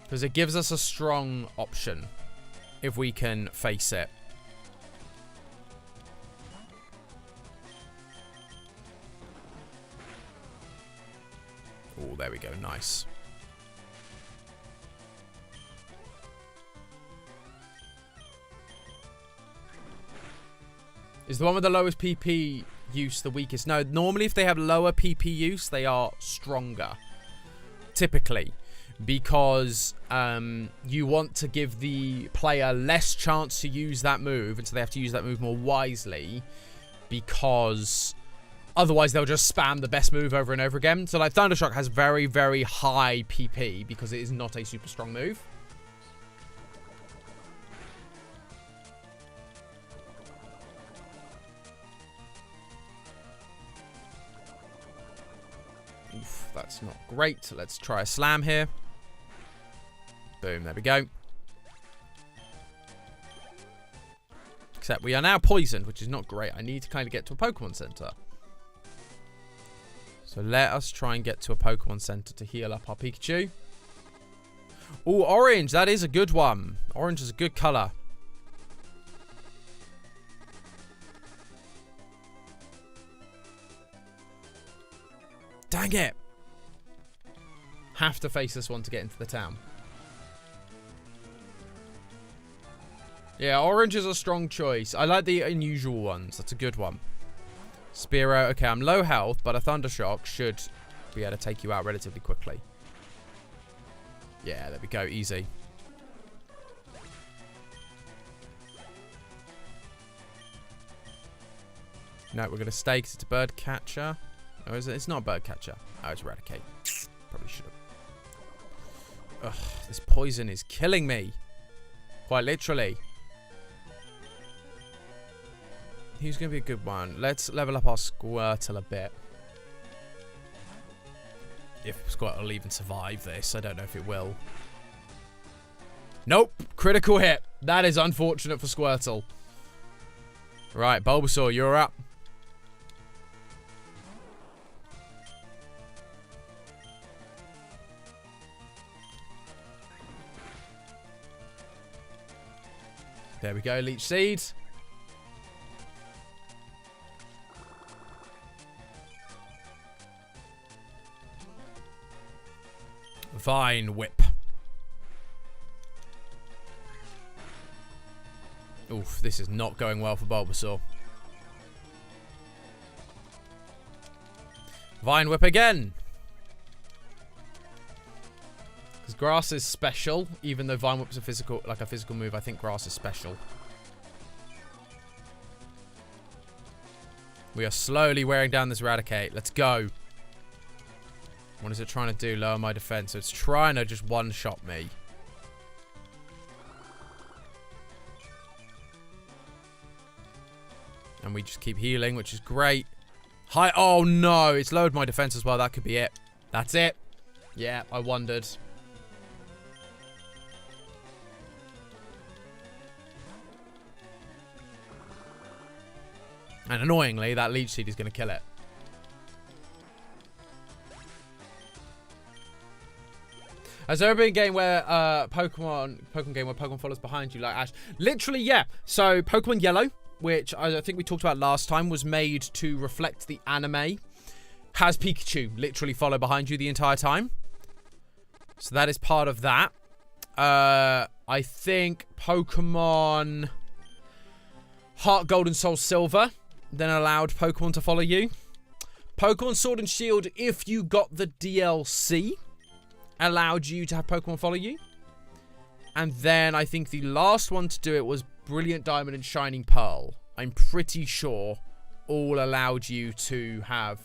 Because it gives us a strong option if we can face it. Oh, there we go. Nice. Is the one with the lowest PP use the weakest? No, normally if they have lower PP use, they are stronger. Typically. Because you want to give the player less chance to use that move, and so they have to use that move more wisely, because otherwise they'll just spam the best move over and over again. So like Thundershock has very, very high PP because it is not a super strong move. Oof, that's not great. Let's try a Slam here. Boom, there we go. Except we are now poisoned, which is not great. I need to kind of get to a Pokemon Center. So let us try and get to a Pokemon Center to heal up our Pikachu. Oh, orange. That is a good one. Orange is a good color. Dang it. Have to face this one to get into the town. Yeah, orange is a strong choice. I like the unusual ones. That's a good one. Spearow. Okay, I'm low health, but a Thundershock should be able to take you out relatively quickly. Yeah, there we go. Easy. No, we're going to stay because it's a bird catcher. Oh, is it? It's not a bird catcher. Oh, it's Eradicate. Probably should have. Ugh, this poison is killing me. Quite literally. Who's going to be a good one? Let's level up our Squirtle a bit. If Squirtle will even survive this. I don't know if it will. Nope. Critical hit. That is unfortunate for Squirtle. Right, Bulbasaur, you're up. There we go, Leech Seed. Vine Whip. Oof, this is not going well for Bulbasaur. Vine Whip again. Because Grass is special, even though Vine Whip's a physical move, I think Grass is special. We are slowly wearing down this Eradicate. Let's go. What is it trying to do? Lower my defense. So it's trying to just one-shot me. And we just keep healing, which is great. Hi. Oh, no. It's lowered my defense as well. That could be it. That's it. Yeah, I wondered. And annoyingly, that Leech Seed is going to kill it. Has there ever been a game where Pokemon game where Pokemon follows behind you like Ash? Literally, yeah. So Pokemon Yellow, which I think we talked about last time, was made to reflect the anime, has Pikachu literally follow behind you the entire time. So that is part of that. I think Pokemon Heart Gold and Soul Silver then allowed Pokemon to follow you. Pokemon Sword and Shield, if you got the DLC, allowed you to have Pokemon follow you. And then I think the last one to do it was Brilliant Diamond and Shining Pearl. I'm pretty sure all allowed you to have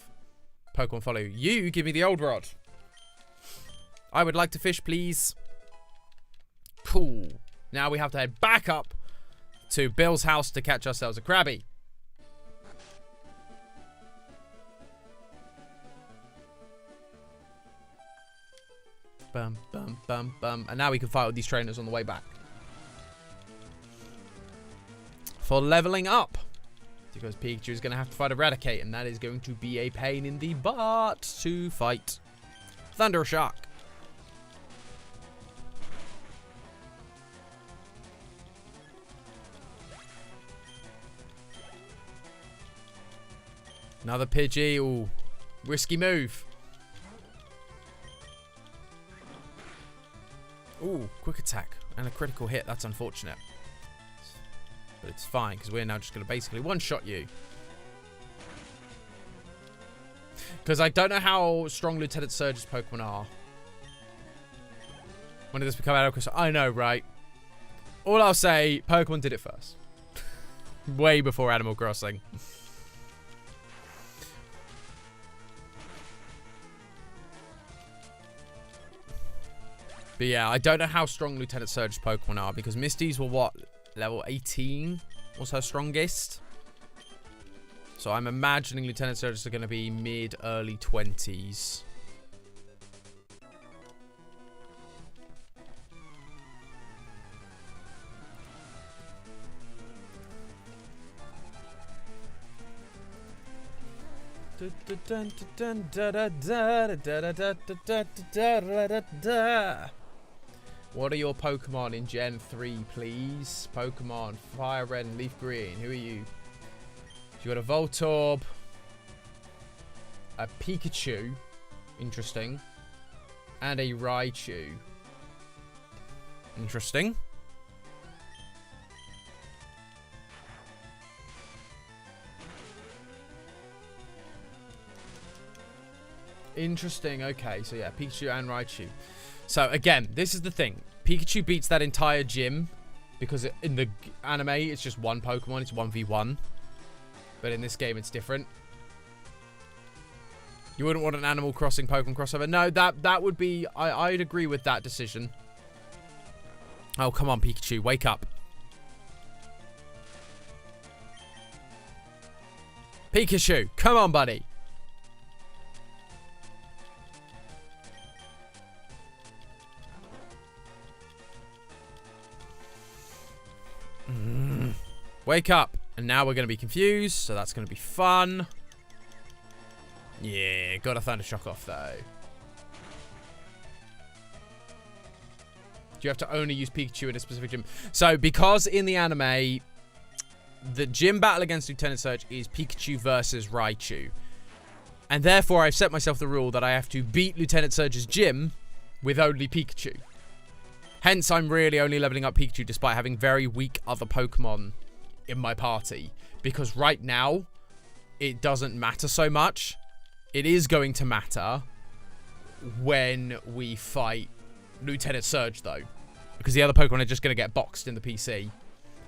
Pokemon follow you. You give me the old rod. I would like to fish, please. Cool. Now we have to head back up to Bill's house to catch ourselves a Krabby. Bum, bum, bum, bum. And now we can fight with these trainers on the way back. For leveling up. Because Pikachu is going to have to fight Eradicate. And that is going to be a pain in the butt to fight. Thunder Shock. Another Pidgey. Ooh. Risky move. Ooh, quick attack and a critical hit. That's unfortunate. But it's fine, because we're now just going to basically one-shot you. Because I don't know how strong Lieutenant Surge's Pokemon are. When did this become Animal Crossing? I know, right? All I'll say, Pokemon did it first. Way before Animal Crossing. But yeah, I don't know how strong Lieutenant Surge's Pokemon are, because Misty's were what? Level 18 was her strongest. So I'm imagining Lieutenant Surge's are going to be mid-early 20s. What are your Pokemon in Gen 3, please? Pokemon Fire Red and Leaf Green. Who are you? You got a Voltorb, a Pikachu, interesting, and a Raichu. Interesting. Interesting. Okay, so yeah, Pikachu and Raichu. So again, this is the thing. Pikachu beats that entire gym because in the anime it's just one Pokemon. It's 1v1. But in this game it's different. You wouldn't want an Animal Crossing Pokemon crossover. No, that would be... I'd agree with that decision. Oh, come on, Pikachu. Wake up. Pikachu, come on, buddy. Wake up. And now we're going to be confused, so that's going to be fun. Yeah, got a Thunder Shock off, though. Do you have to only use Pikachu in a specific gym? So, because in the anime, the gym battle against Lieutenant Surge is Pikachu versus Raichu. And therefore, I've set myself the rule that I have to beat Lieutenant Surge's gym with only Pikachu. Hence, I'm really only leveling up Pikachu despite having very weak other Pokemon in my party. Because right now, it doesn't matter so much. It is going to matter when we fight Lieutenant Surge, though. Because the other Pokemon are just going to get boxed in the PC.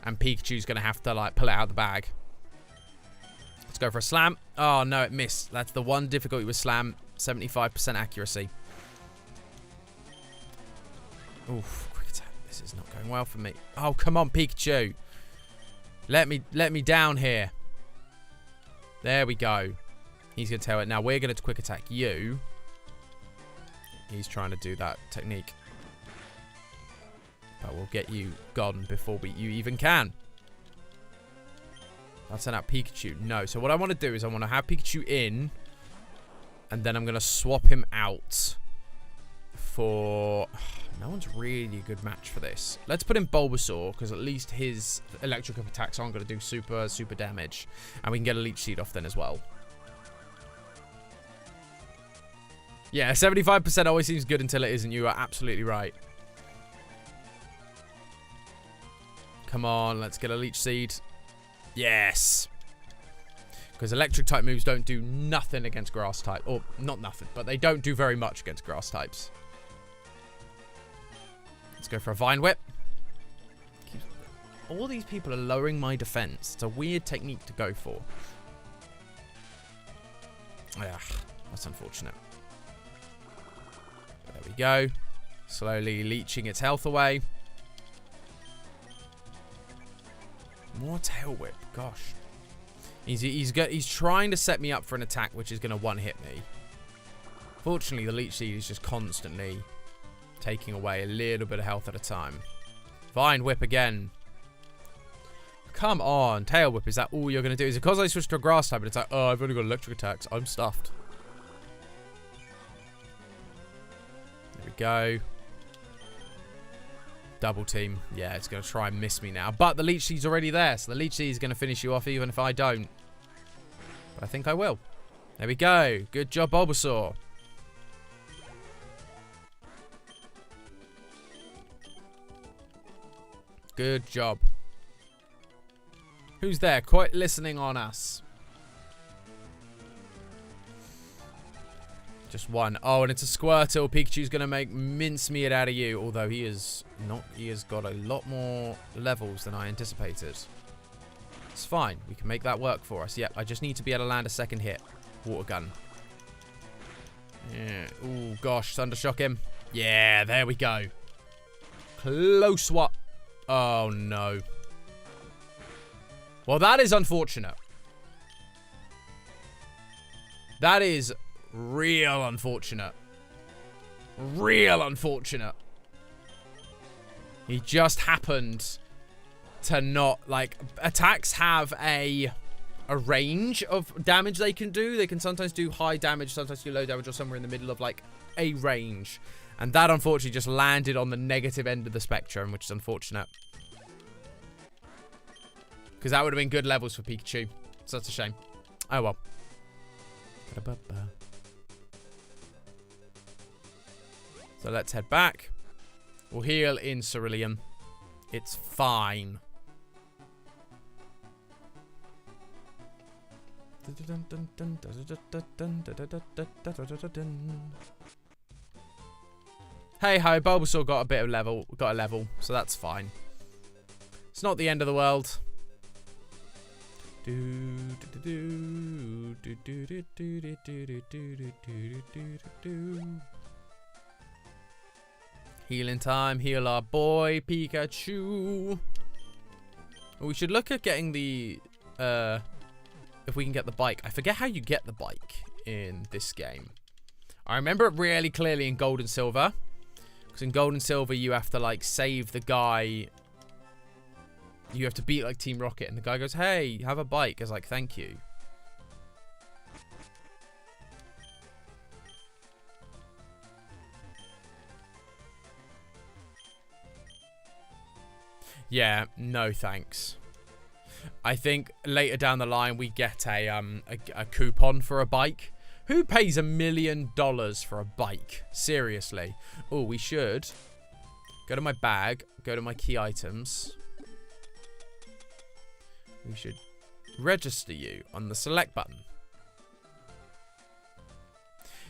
And Pikachu's going to have to, like, pull it out of the bag. Let's go for a Slam. Oh, no, it missed. That's the one difficulty with Slam. 75% accuracy. Oof, quick attack. This is not going well for me. Oh, come on, Pikachu. Let me down here. There we go. He's going to tell it. Now, we're going to quick attack you. He's trying to do that technique. But we'll get you gone before you even can. I'll send out Pikachu. No. So what I want to do is I want to have Pikachu in. And then I'm going to swap him out for... No one's really a good match for this. Let's put in Bulbasaur, because at least his electric attacks aren't going to do super damage. And we can get a Leech Seed off then as well. Yeah, 75% always seems good until it isn't. You are absolutely right. Come on, let's get a Leech Seed. Yes. Because electric type moves don't do nothing against grass type. Or, not nothing, but they don't do very much against grass types. Let's go for a Vine Whip. All these people are lowering my defense. It's a weird technique to go for. Ugh, that's unfortunate. There we go. Slowly leeching its health away. More Tail Whip. Gosh. He's trying to set me up for an attack which is going to one-hit me. Fortunately, the Leech Seed is just constantly taking away a little bit of health at a time. Vine Whip again. Come on. Tail Whip, is that all you're going to do? Is it because I switched to a grass type and it's like, oh, I've only got electric attacks. I'm stuffed. There we go. Double team. Yeah, it's going to try and miss me now. But the Leech Seed's already there, so the Leech Seed is going to finish you off even if I don't. But I think I will. There we go. Good job, Bulbasaur. Good job. Who's there? Quite listening on us. Just one. Oh, and it's a Squirtle. Pikachu's going to make mincemeat out of you. Although he is not. He has got a lot more levels than I anticipated. It's fine. We can make that work for us. Yep, I just need to be able to land a second hit. Water gun. Yeah. Oh, gosh. Thundershock him. Yeah, there we go. Close one. Oh, no. Well, that is unfortunate. That is real unfortunate. Real unfortunate. He just happened to not, like, attacks have a range of damage they can do. They can sometimes do high damage, sometimes do low damage, or somewhere in the middle of, like, a range. And that, unfortunately, just landed on the negative end of the spectrum, which is unfortunate. Because that would have been good levels for Pikachu. So that's a shame. Oh, well. So let's head back. We'll heal in Cerulean. It's fine. Hey ho, Bulbasaur got a bit of level, so that's fine. It's not the end of the world. Healing time, heal our boy Pikachu. We should look at getting the if we can get the bike. I forget how you get the bike in this game. I remember it really clearly in Gold and Silver. Because in Gold and Silver, you have to, like, save the guy. You have to beat, like, Team Rocket. And the guy goes, hey, have a bike. I was like, thank you. Yeah, no thanks. I think later down the line, we get a coupon for a bike. Who pays $1 million for a bike? Seriously. Oh, we should go to my bag, go to my key items. We should register you on the select button.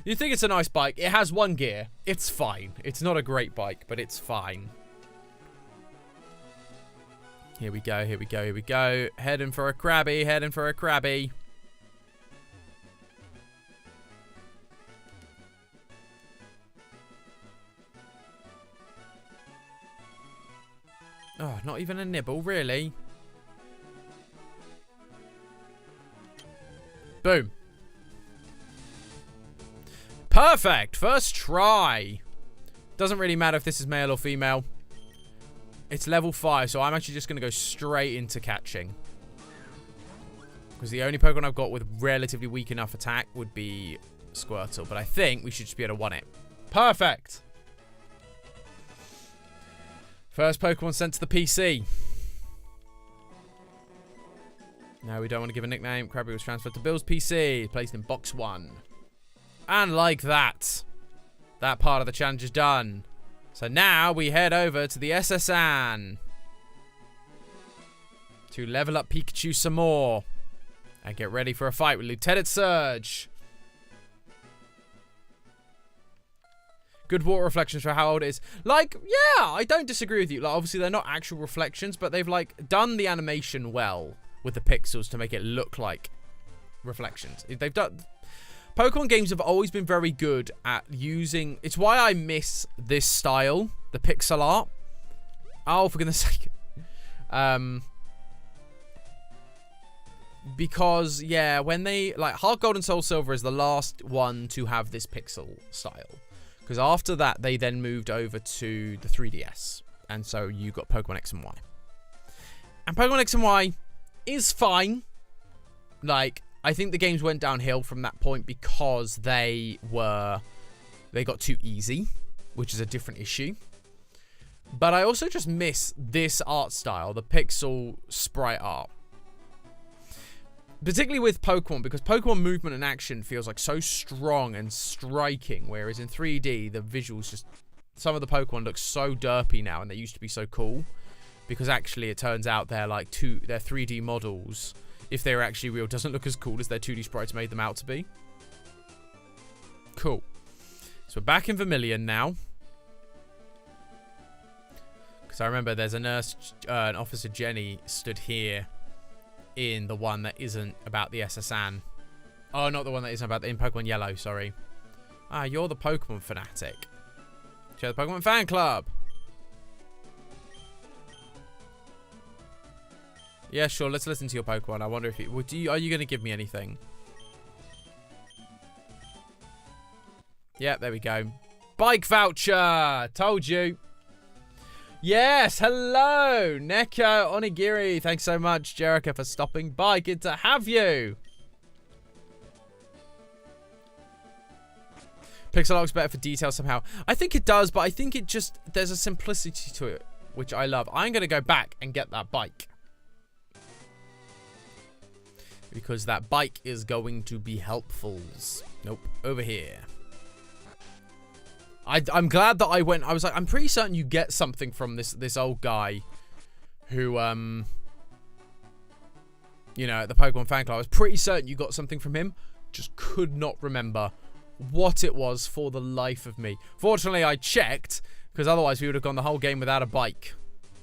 You think it's a nice bike? It has one gear. It's fine. It's not a great bike, but it's fine. Here we go, here we go, here we go. Heading for a Krabby, heading for a Krabby. Oh, not even a nibble, really? Boom. Perfect! First try. Doesn't really matter if this is male or female. It's level 5, so I'm actually just going to go straight into catching. Because the only Pokemon I've got with relatively weak enough attack would be Squirtle. But I think we should just be able to one it. Perfect! First Pokemon sent to the PC. No, we don't want to give a nickname. Krabby was transferred to Bill's PC. Placed in box 1. And like that. that part of the challenge is done. So now we head over to the SSN to level up Pikachu some more and get ready for a fight with Lieutenant Surge. Good water reflections for how old it is. Like, yeah, I don't disagree with you. Like, obviously, they're not actual reflections, but they've, like, done the animation well with the pixels to make it look like reflections. They've done... Pokemon games have always been very good at using... It's why I miss this style, the pixel art. Oh, for goodness sake. Because, yeah, when they... Like, Heart Gold and Soul Silver is the last one to have this pixel style. Because after that, they then moved over to the 3DS. And so you got Pokemon X and Y. And Pokemon X and Y is fine. Like, I think the games went downhill from that point because they got too easy, which is a different issue. But I also just miss this art style, the pixel sprite art. Particularly with Pokemon, because Pokemon movement and action feels like so strong and striking, whereas in 3D, the visuals just... Some of the Pokemon look so derpy now, and they used to be so cool. Because actually, it turns out they're like they're 3D models. If they're actually real, doesn't look as cool as their 2D sprites made them out to be. Cool. So we're back in Vermilion now. Because I remember there's a nurse, an Officer Jenny stood here in the one that isn't about the SSN. Oh, not the one that isn't about in Pokemon Yellow, sorry. Ah, you're the Pokemon fanatic. Share the Pokemon fan club. Yeah, sure, let's listen to your Pokemon. I wonder if are you going to give me anything? Yeah, there we go. Bike voucher! Told you. Yes, hello, Neko Onigiri. Thanks so much, Jerica, for stopping by. Good to have you. Pixel art's better for detail somehow. I think it does, but I think it just... There's a simplicity to it, which I love. I'm going to go back and get that bike. Because that bike is going to be helpful. Nope, over here. I'm glad that I went... I was like, I'm pretty certain you get something from this old guy who, you know, at the Pokemon fan club. I was pretty certain you got something from him. Just could not remember what it was for the life of me. Fortunately, I checked, because otherwise we would have gone the whole game without a bike.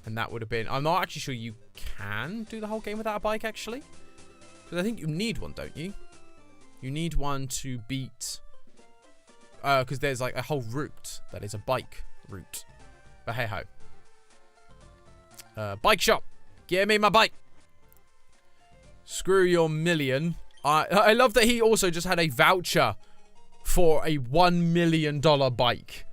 And that would have been... I'm not actually sure you can do the whole game without a bike, actually. Because I think you need one, don't you? You need one to beat... Because there's like a whole route that is a bike route. But hey ho. Bike shop. Give me my bike. Screw your million. I love that he also just had a voucher for a $1 million bike.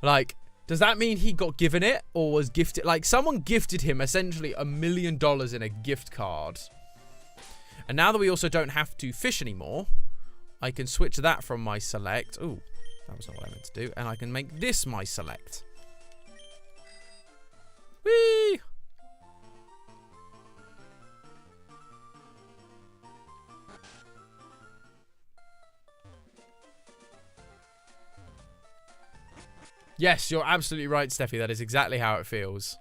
Like, does that mean he got given it or was gifted? Like, someone gifted him essentially $1 million in a gift card. And now that we also don't have to fish anymore, I can switch that from my select. Ooh. That was not what I meant to do. And I can make this my select. Whee! Yes, you're absolutely right, Steffi. That is exactly how it feels.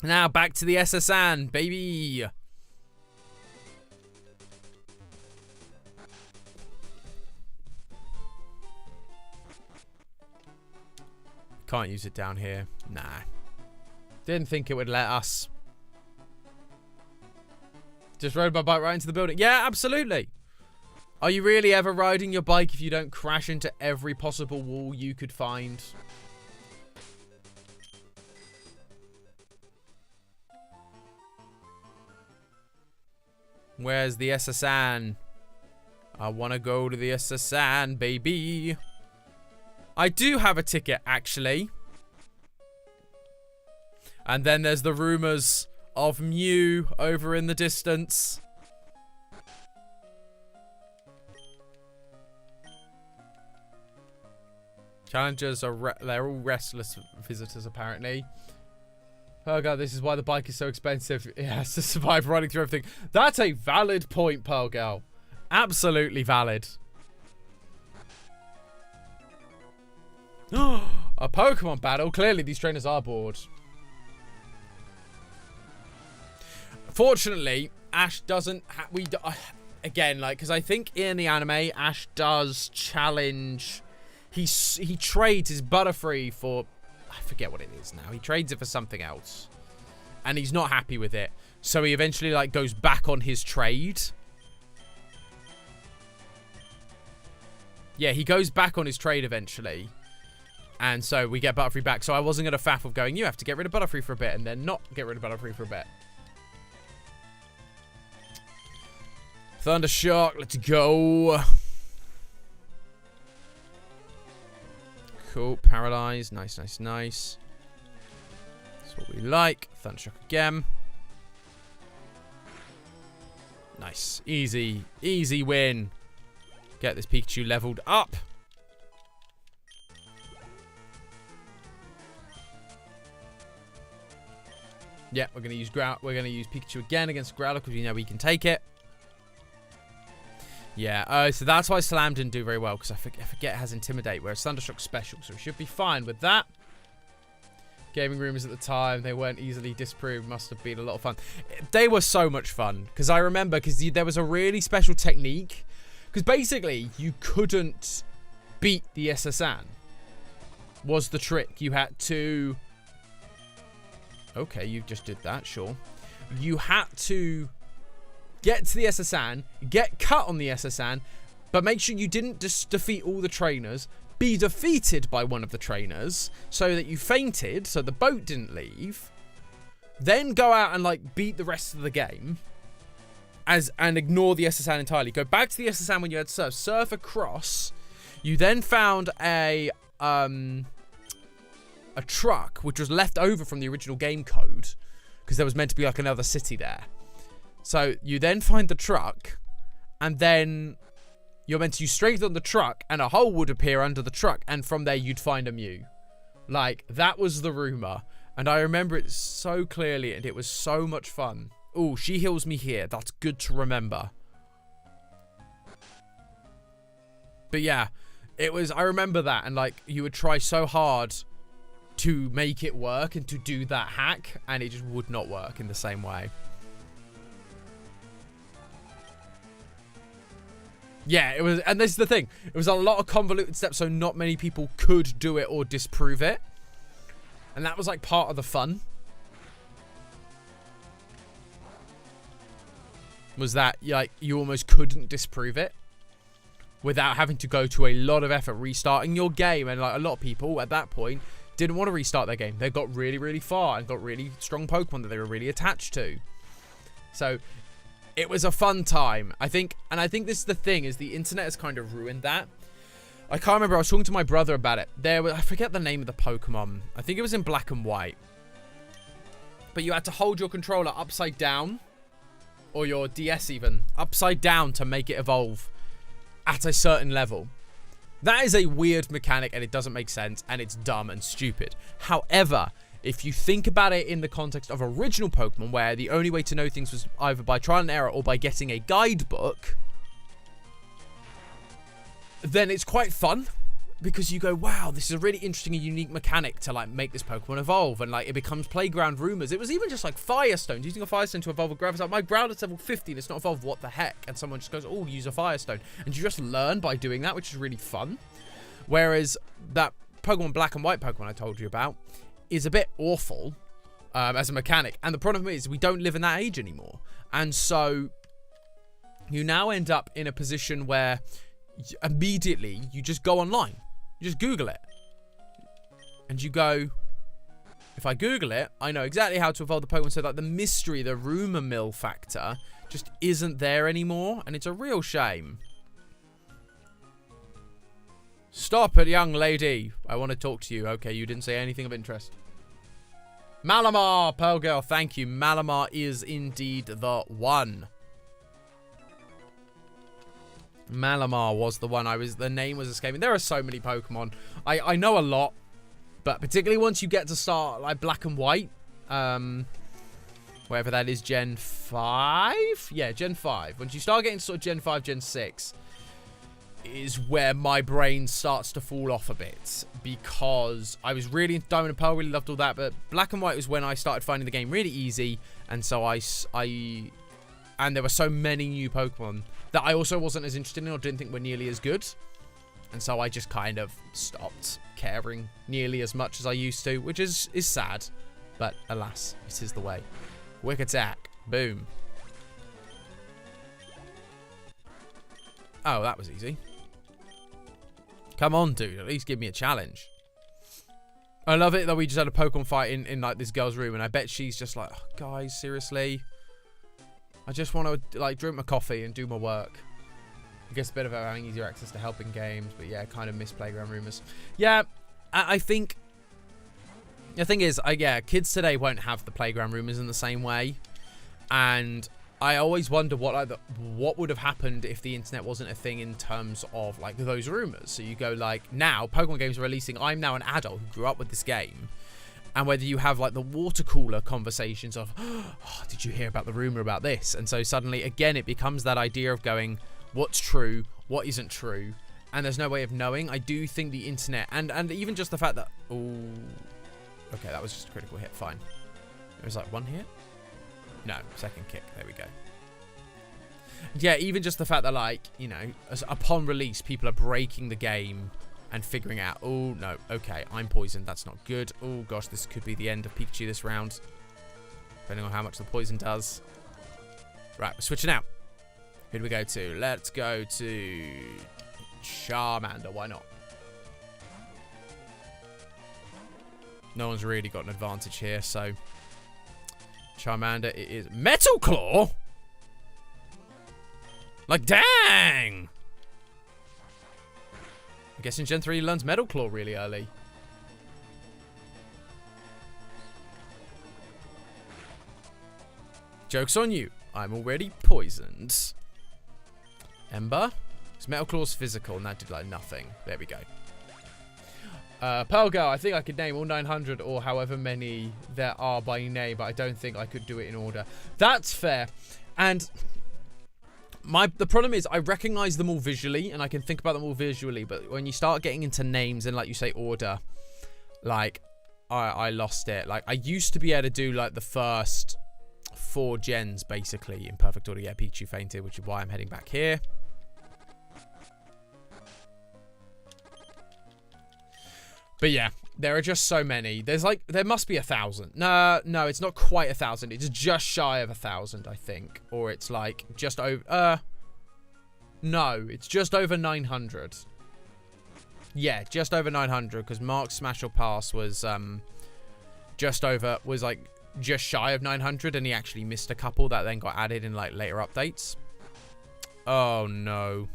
Now, back to the SSN, baby! Can't use it down here. Nah. Didn't think it would let us. Just rode my bike right into the building. Yeah, absolutely. Are you really ever riding your bike if you don't crash into every possible wall you could find? Where's the SSN? I want to go to the SSN, baby. I do have a ticket, actually. And then there's the rumors of Mew over in the distance. Challengers are they're all restless visitors, apparently. Oh god, this is why the bike is so expensive. It has to survive running through everything. That's a valid point, Pearl Girl. Absolutely valid. A Pokemon battle? Clearly, these trainers are bored. Fortunately, Ash doesn't... again, like, because I think in the anime, Ash does challenge... He trades his Butterfree for... I forget what it is now. He trades it for something else. And he's not happy with it. So he eventually, like, goes back on his trade. Yeah, he goes back on his trade eventually. And so we get Butterfree back. So I wasn't going to faff of going, you have to get rid of Butterfree for a bit. And then not get rid of Butterfree for a bit. Thunder Shock, let's go. Cool, paralyzed. Nice, nice, nice. That's what we like. Thunder Shock again. Nice. Easy. Easy win. Get this Pikachu leveled up. Yeah, we're gonna use Pikachu again against Growler because we know we can take it. Yeah, so that's why Slam didn't do very well, because I forget it has Intimidate, whereas Thundershock's special, so we should be fine with that. Gaming rumors at the time, they weren't easily disproved, must have been a lot of fun. They were so much fun, because I remember, there was a really special technique, because basically, you couldn't beat the SSN, was the trick. You had to... Okay, you just did that, sure. You had to... get to the SSN, get cut on the SSN, but make sure you didn't just defeat all the trainers, be defeated by one of the trainers, so that you fainted, so the boat didn't leave, then go out and, like, beat the rest of the game, and ignore the SSN entirely. Go back to the SSN when you had surf across, you then found a truck, which was left over from the original game code, because there was meant to be, like, another city there. So, you then find the truck, and then you're meant to use strength on the truck, and a hole would appear under the truck, and from there, you'd find a Mew. Like, that was the rumor, and I remember it so clearly, and it was so much fun. Ooh, she heals me here. That's good to remember. But yeah, I remember that, and, like, you would try so hard to make it work, and to do that hack, and it just would not work in the same way. Yeah, it was, and this is the thing. It was a lot of convoluted steps, so not many people could do it or disprove it. And that was, like, part of the fun. Was that, like, you almost couldn't disprove it without having to go to a lot of effort restarting your game. And, like, a lot of people at that point didn't want to restart their game. They got really, really far and got really strong Pokemon that they were really attached to. So... it was a fun time, I think, and I think this is the thing, is the internet has kind of ruined that. I can't remember, I was talking to my brother about it. I forget the name of the Pokemon. I think it was in Black and White. But you had to hold your controller upside down, or your DS even, upside down to make it evolve at a certain level. That is a weird mechanic, and it doesn't make sense, and it's dumb and stupid. However... if you think about it in the context of original Pokemon, where the only way to know things was either by trial and error or by getting a guidebook, then it's quite fun. Because you go, wow, this is a really interesting and unique mechanic to, like, make this Pokemon evolve. And, like, it becomes playground rumors. It was even just, like, Firestones. Using a Firestone to evolve a Gravitar. My Growlithe's level 50 and it's not evolved. What the heck? And someone just goes, oh, use a Firestone. And you just learn by doing that, which is really fun. Whereas that Pokemon Black and White Pokemon I told you about is a bit awful as a mechanic. And the problem is we don't live in that age anymore. And so you now end up in a position where immediately you just go online. You just Google it. And you go, if I Google it, I know exactly how to evolve the Pokemon. So that the mystery, the rumor mill factor just isn't there anymore. And it's a real shame. Stop it, young lady. I want to talk to you. Okay, you didn't say anything of interest. Malamar, Pearl Girl, thank you. Malamar is indeed the one. Malamar was the one the name was escaping. There are so many Pokemon. I know a lot, but particularly once you get to start, like, Black and White, wherever that is, Gen 5? Yeah, Gen 5. Once you start getting sort of Gen 5, Gen 6, is where my brain starts to fall off a bit, because I was really into Diamond and Pearl, really loved all that, but Black and White was when I started finding the game really easy, and so and there were so many new Pokemon that I also wasn't as interested in or didn't think were nearly as good, and so I just kind of stopped caring nearly as much as I used to, which is sad, but alas, it is the way. Quick attack, boom. Oh, that was easy. Come on, dude. At least give me a challenge. I love it that we just had a Pokemon fight in like this girl's room, and I bet she's just like, oh, guys, seriously? I just want to like drink my coffee and do my work. I guess a bit of having easier access to helping games, but yeah, kind of miss Playground Rumors. Yeah, I think the thing is, yeah, kids today won't have the Playground Rumors in the same way, and I always wonder what would have happened if the internet wasn't a thing in terms of like those rumors. So you go like, now Pokemon games are releasing. I'm now an adult who grew up with this game, and whether you have like the water cooler conversations of, oh, did you hear about the rumor about this? And so suddenly again it becomes that idea of going, what's true, what isn't true, and there's no way of knowing. I do think the internet and even just the fact that, oh, okay, that was just a critical hit. Fine, it was like one hit. No, second kick. There we go. Yeah, even just the fact that, like, you know, upon release, people are breaking the game and figuring out, oh, no, okay, I'm poisoned. That's not good. Oh, gosh, this could be the end of Pikachu this round, depending on how much the poison does. Right, we're switching out. Who do we go to? Let's go to Charmander. Why not? No one's really got an advantage here, so Charmander, it is Metal Claw. Like, dang! I'm guessing Gen 3 learns Metal Claw really early. Joke's on you. I'm already poisoned. Ember? Because Metal Claw's physical, and that did, like, nothing. There we go. Pearl Girl, I think I could name all 900 or however many there are by name, but I don't think I could do it in order. That's fair. And the problem is I recognize them all visually, and I can think about them all visually, but when you start getting into names and, like you say, order, like, I lost it. Like, I used to be able to do, like, the first 4 gens, basically, in perfect order. Yeah, Pikachu fainted, which is why I'm heading back here. But yeah, there are just so many. There must be 1,000. No, it's not quite 1,000. It's just shy of 1,000, I think. Or it's like just over, no, it's just over 900. Yeah, just over 900, because Mark's Smash or Pass was, just shy of 900, and he actually missed a couple that then got added in, like, later updates. Oh, no.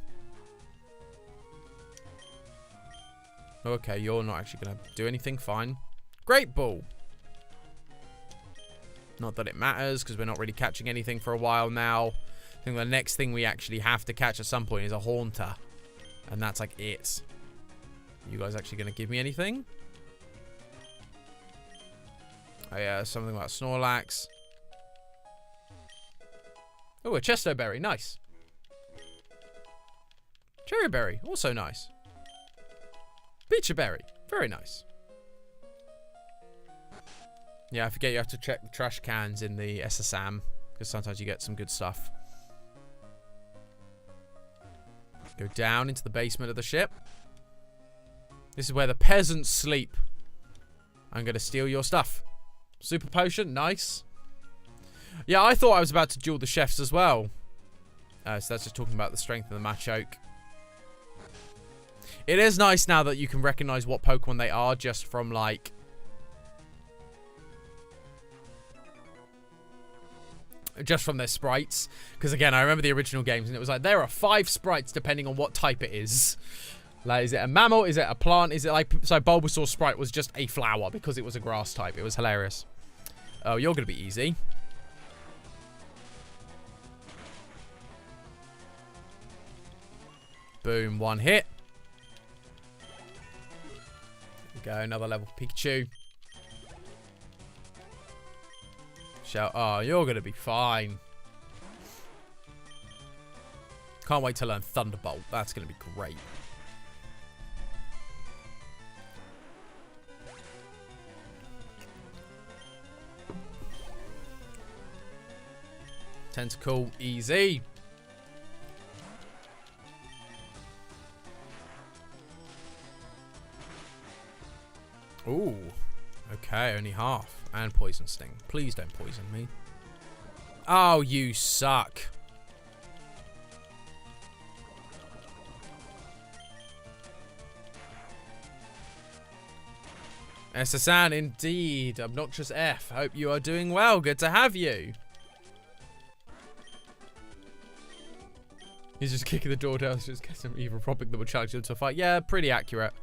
Okay, you're not actually going to do anything. Fine. Great Ball. Not that it matters, because we're not really catching anything for a while now. I think the next thing we actually have to catch at some point is a Haunter. And that's like it. You guys actually going to give me anything? Oh yeah, something about Snorlax. Oh, a Chesto Berry. Nice. Cherry Berry. Also nice. Peach Berry. Very nice. Yeah, I forget you have to check the trash cans in the SSAM, because sometimes you get some good stuff. Go down into the basement of the ship. This is where the peasants sleep. I'm going to steal your stuff. Super Potion. Nice. Yeah, I thought I was about to duel the chefs as well. So that's just talking about the strength of the Machoke. It is nice now that you can recognize what Pokemon they are just from, like, just from their sprites. Because, again, I remember the original games, and it was like, there are 5 sprites depending on what type it is. Like, is it a mammal? Is it a plant? Is it like... So, Bulbasaur sprite was just a flower because it was a grass type. It was hilarious. Oh, you're going to be easy. Boom, 1 hit. Go, another level Pikachu. Oh, you're going to be fine. Can't wait to learn Thunderbolt. That's going to be great. Tentacle, easy. Ooh. Okay, only half. And Poison Sting. Please don't poison me. Oh, you suck. Essasan, indeed. Obnoxious F. Hope you are doing well. Good to have you. He's just kicking the door down. Just gets him either propping them or challenging them to a fight. Yeah, pretty accurate.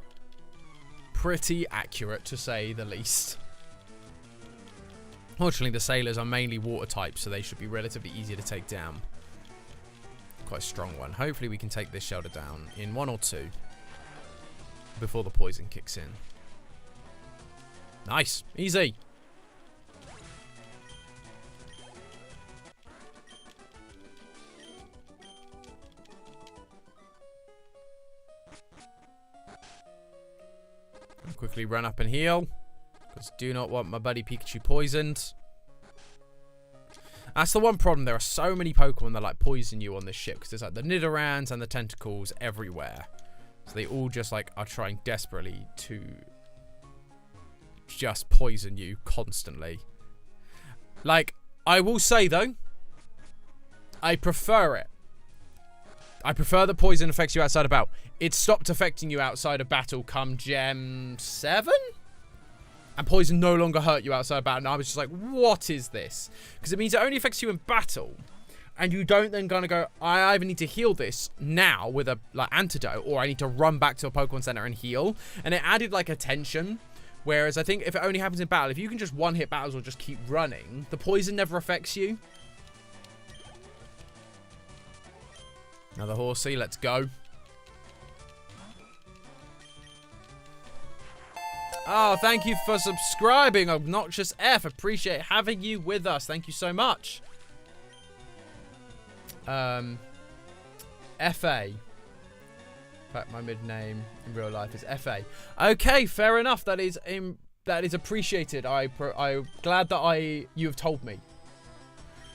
Pretty accurate, to say the least. Fortunately, the sailors are mainly water types, so they should be relatively easy to take down. Quite a strong one. Hopefully, we can take this shelter down in 1 or 2 before the poison kicks in. Nice. Easy. Quickly run up and heal. Because do not want my buddy Pikachu poisoned. That's the one problem. There are so many Pokemon that like poison you on this ship. Because there's like the Nidorans and the Tentacles everywhere. So they all just like are trying desperately to just poison you constantly. Like, I will say though, I prefer it. I prefer that poison affects you outside of battle. It stopped affecting you outside of battle come Gem 7? And poison no longer hurt you outside of battle. And I was just like, what is this? Because it means it only affects you in battle. And you don't then gonna go, I either need to heal this now with a like antidote, or I need to run back to a Pokemon Center and heal. And it added like a tension. Whereas I think if it only happens in battle, if you can just one-hit battles or just keep running, the poison never affects you. Another horsey, let's go. Oh, thank you for subscribing, Obnoxious F. Appreciate having you with us. Thank you so much. FA. In fact, my mid-name in real life is FA. Okay, fair enough. That is appreciated. I'm glad that you have told me.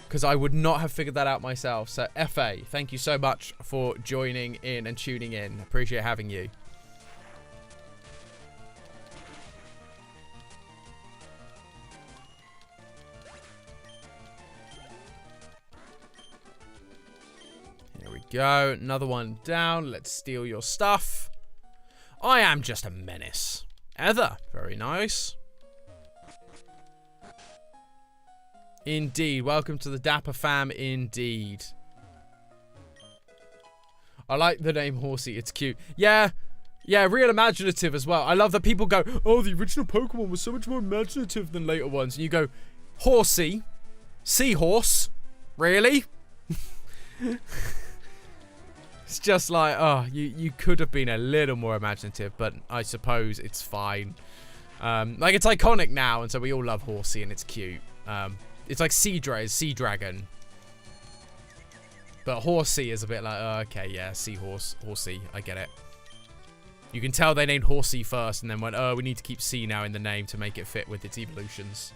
Because I would not have figured that out myself. So, FA, thank you so much for joining in and tuning in. Appreciate having you. Here we go. Another one down. Let's steal your stuff. I am just a menace. Ether. Very nice. Indeed. Welcome to the Dapper fam, indeed. I like the name Horsey. It's cute. Yeah. Yeah, real imaginative as well. I love that people go, oh, the original Pokemon was so much more imaginative than later ones. And you go, Horsey? Seahorse? Really? It's just like, oh, you could have been a little more imaginative, but I suppose it's fine. Like, it's iconic now, and so we all love Horsey, and it's cute. It's like Sea Dragon. But Horsey is a bit like, oh, okay, yeah, Seahorse, Horsey, I get it. You can tell they named Horsey first and then went, oh, we need to keep C now in the name to make it fit with its evolutions.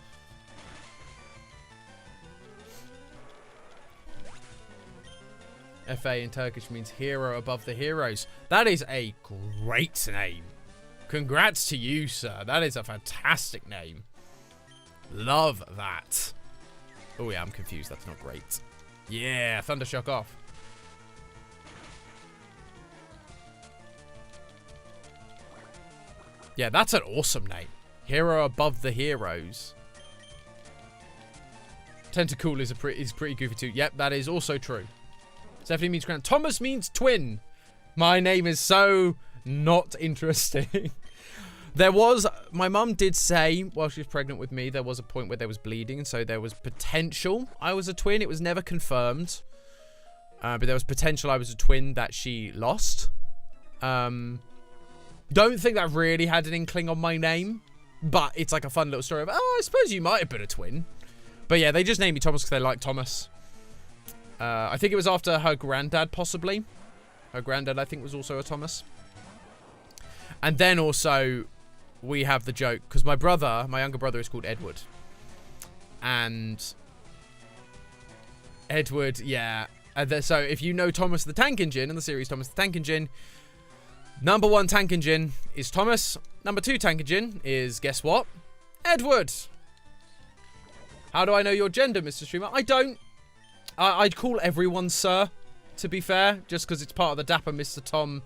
FA in Turkish means hero above the heroes. That is a great name. Congrats to you, sir. That is a fantastic name. Love that. Oh, yeah, I'm confused. That's not great. Yeah, Thundershock off. Yeah, that's an awesome name. Hero above the heroes. Tentacool is pretty goofy too. Yep, that is also true. Stephanie means grand. Thomas means twin. My name is so not interesting. There was, my mum did say while she was pregnant with me, there was a point where there was bleeding, and so there was potential I was a twin. It was never confirmed, but there was potential I was a twin that she lost. Don't think that really had an inkling on my name, but it's like a fun little story of, oh, I suppose you might have been a twin. But yeah, they just named me Thomas because they like Thomas. I think it was after her granddad, possibly. Her granddad, I think, was also a Thomas. And then also, we have the joke, because my younger brother, is called Edward. And Edward, yeah. So if you know Thomas the Tank Engine in the series Thomas the Tank Engine, number 1 Tank Engine is Thomas. Number 2 Tank Engine is, guess what? Edward. How do I know your gender, Mr. Streamer? I don't. I'd call everyone sir, to be fair, just because it's part of the Dapper Mr. Tom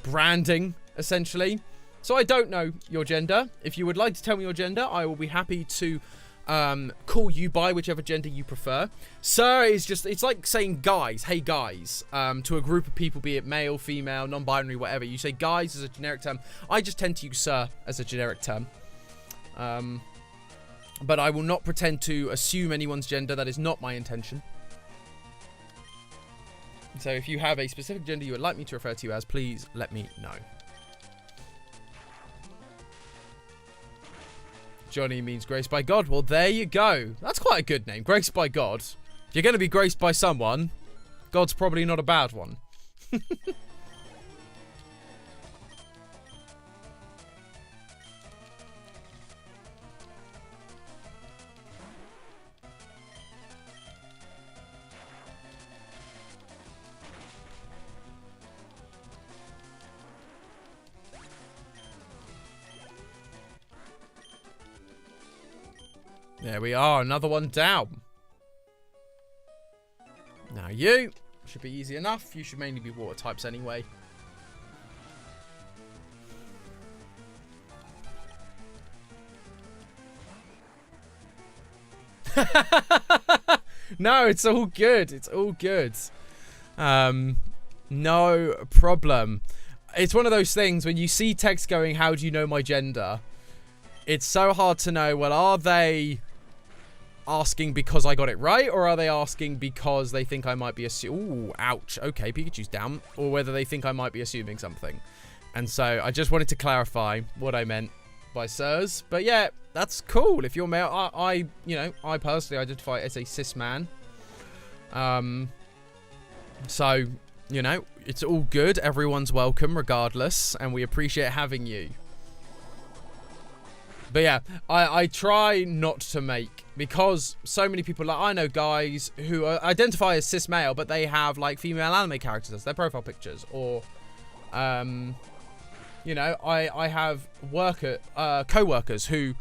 branding, essentially. So I don't know your gender. If you would like to tell me your gender, I will be happy to call you by whichever gender you prefer. Sir is just, it's like saying guys, hey guys, to a group of people, be it male, female, non-binary, whatever. You say guys as a generic term. I just tend to use sir as a generic term. But I will not pretend to assume anyone's gender. That is not my intention. So if you have a specific gender you would like me to refer to you as, please let me know. Johnny means graced by God. Well, there you go. That's quite a good name. Graced by God. If you're going to be graced by someone, God's probably not a bad one. There we are, another one down. Now you should be easy enough. You should mainly be water types anyway. No, it's all good. It's all good. No problem. It's one of those things when you see text going, how do you know my gender? It's so hard to know, well, are they asking because I got it right, or are they asking because they think I might be ooh, ouch, okay, Pikachu's down, or whether they think I might be assuming something. And so I just wanted to clarify what I meant by sirs. But yeah, that's cool. If you're male, I personally identify as a cis man. So, you know, it's all good. Everyone's welcome regardless, and we appreciate having you. But yeah, I try not to make, because so many people, like I know guys who identify as cis male, but they have like female anime characters as their profile pictures, or you know, I have co-workers who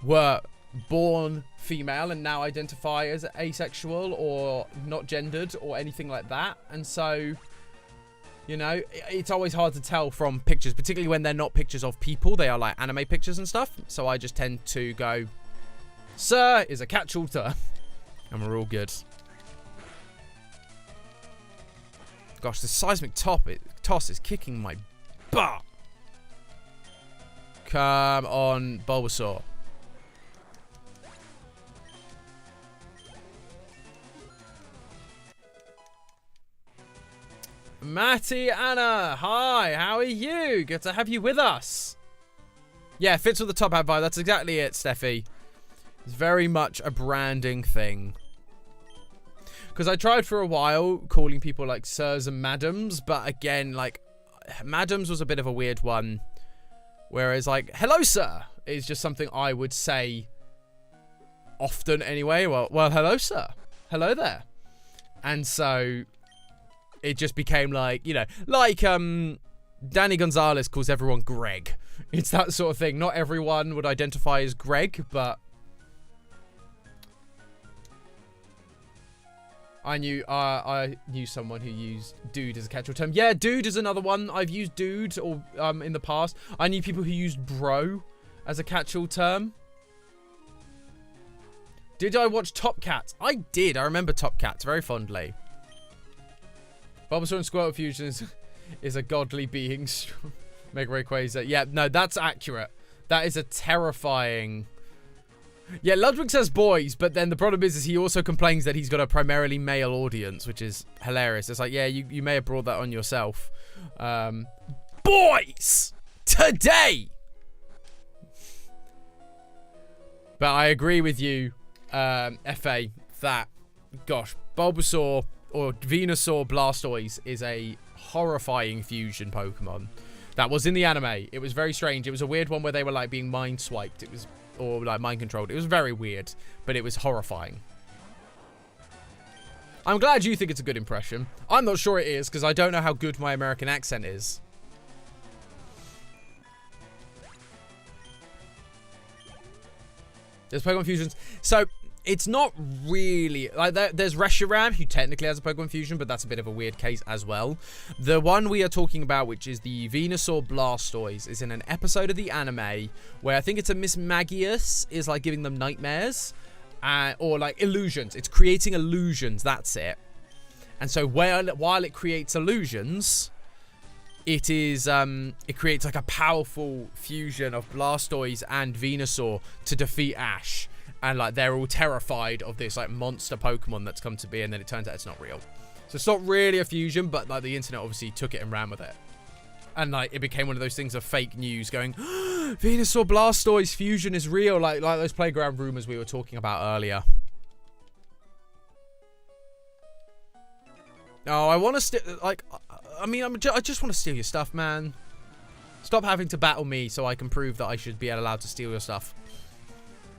were born female and now identify as asexual or not gendered or anything like that. And so, you know, it's always hard to tell from pictures, particularly when they're not pictures of people. They are like anime pictures and stuff. So I just tend to go, sir is a catch-all term. And we're all good. Gosh, the seismic toss is kicking my butt. Come on, Bulbasaur. Matty Anna, hi, how are you? Good to have you with us. Yeah, fits with the top hat vibe. That's exactly it, Steffi. It's very much a branding thing. Because I tried for a while calling people like sirs and madams, but again, like, madams was a bit of a weird one. Whereas, like, hello, sir, is just something I would say often anyway. Well, hello, sir. Hello there. And so it just became like, you know, like Danny Gonzalez calls everyone Greg. It's that sort of thing. Not everyone would identify as Greg, but I knew someone who used dude as a catch-all term. Yeah, dude is another one. I've used dude or in the past. I knew people who used bro as a catch-all term. Did I watch Top Cat? I did. I remember Top Cats very fondly. Bulbasaur and Squirtle fusion is a godly being. Mega Ray Quasar. Yeah, no, that's accurate. That is a terrifying. Yeah, Ludwig says boys, but then the problem is he also complains that he's got a primarily male audience, which is hilarious. It's like, yeah, you may have brought that on yourself. Boys! Today! But I agree with you, FA, that, gosh, Bulbasaur or Venusaur Blastoise is a horrifying fusion Pokemon. That was in the anime. It was very strange. It was a weird one where they were like being mind swiped. It was, or like mind controlled. It was very weird, but it was horrifying. I'm glad you think it's a good impression. I'm not sure it is because I don't know how good my American accent is. There's Pokemon fusions. So it's not really like there's Reshiram, who technically has a Pokemon fusion, but that's a bit of a weird case as well. The one we are talking about, which is the Venusaur Blastoise, is in an episode of the anime where I think it's a Miss Magius is like giving them nightmares, or like illusions. It's creating illusions. That's it. And so while it creates illusions, it creates like a powerful fusion of Blastoise and Venusaur to defeat Ash. And like they're all terrified of this like monster Pokemon that's come to be, and then it turns out it's not real. So it's not really a fusion, but like the internet obviously took it and ran with it. And like it became one of those things of fake news going, Venusaur Blastoise fusion is real, like those playground rumors we were talking about earlier. Oh, I want to steal, like, I mean, I just want to steal your stuff, man. Stop having to battle me so I can prove that I should be allowed to steal your stuff.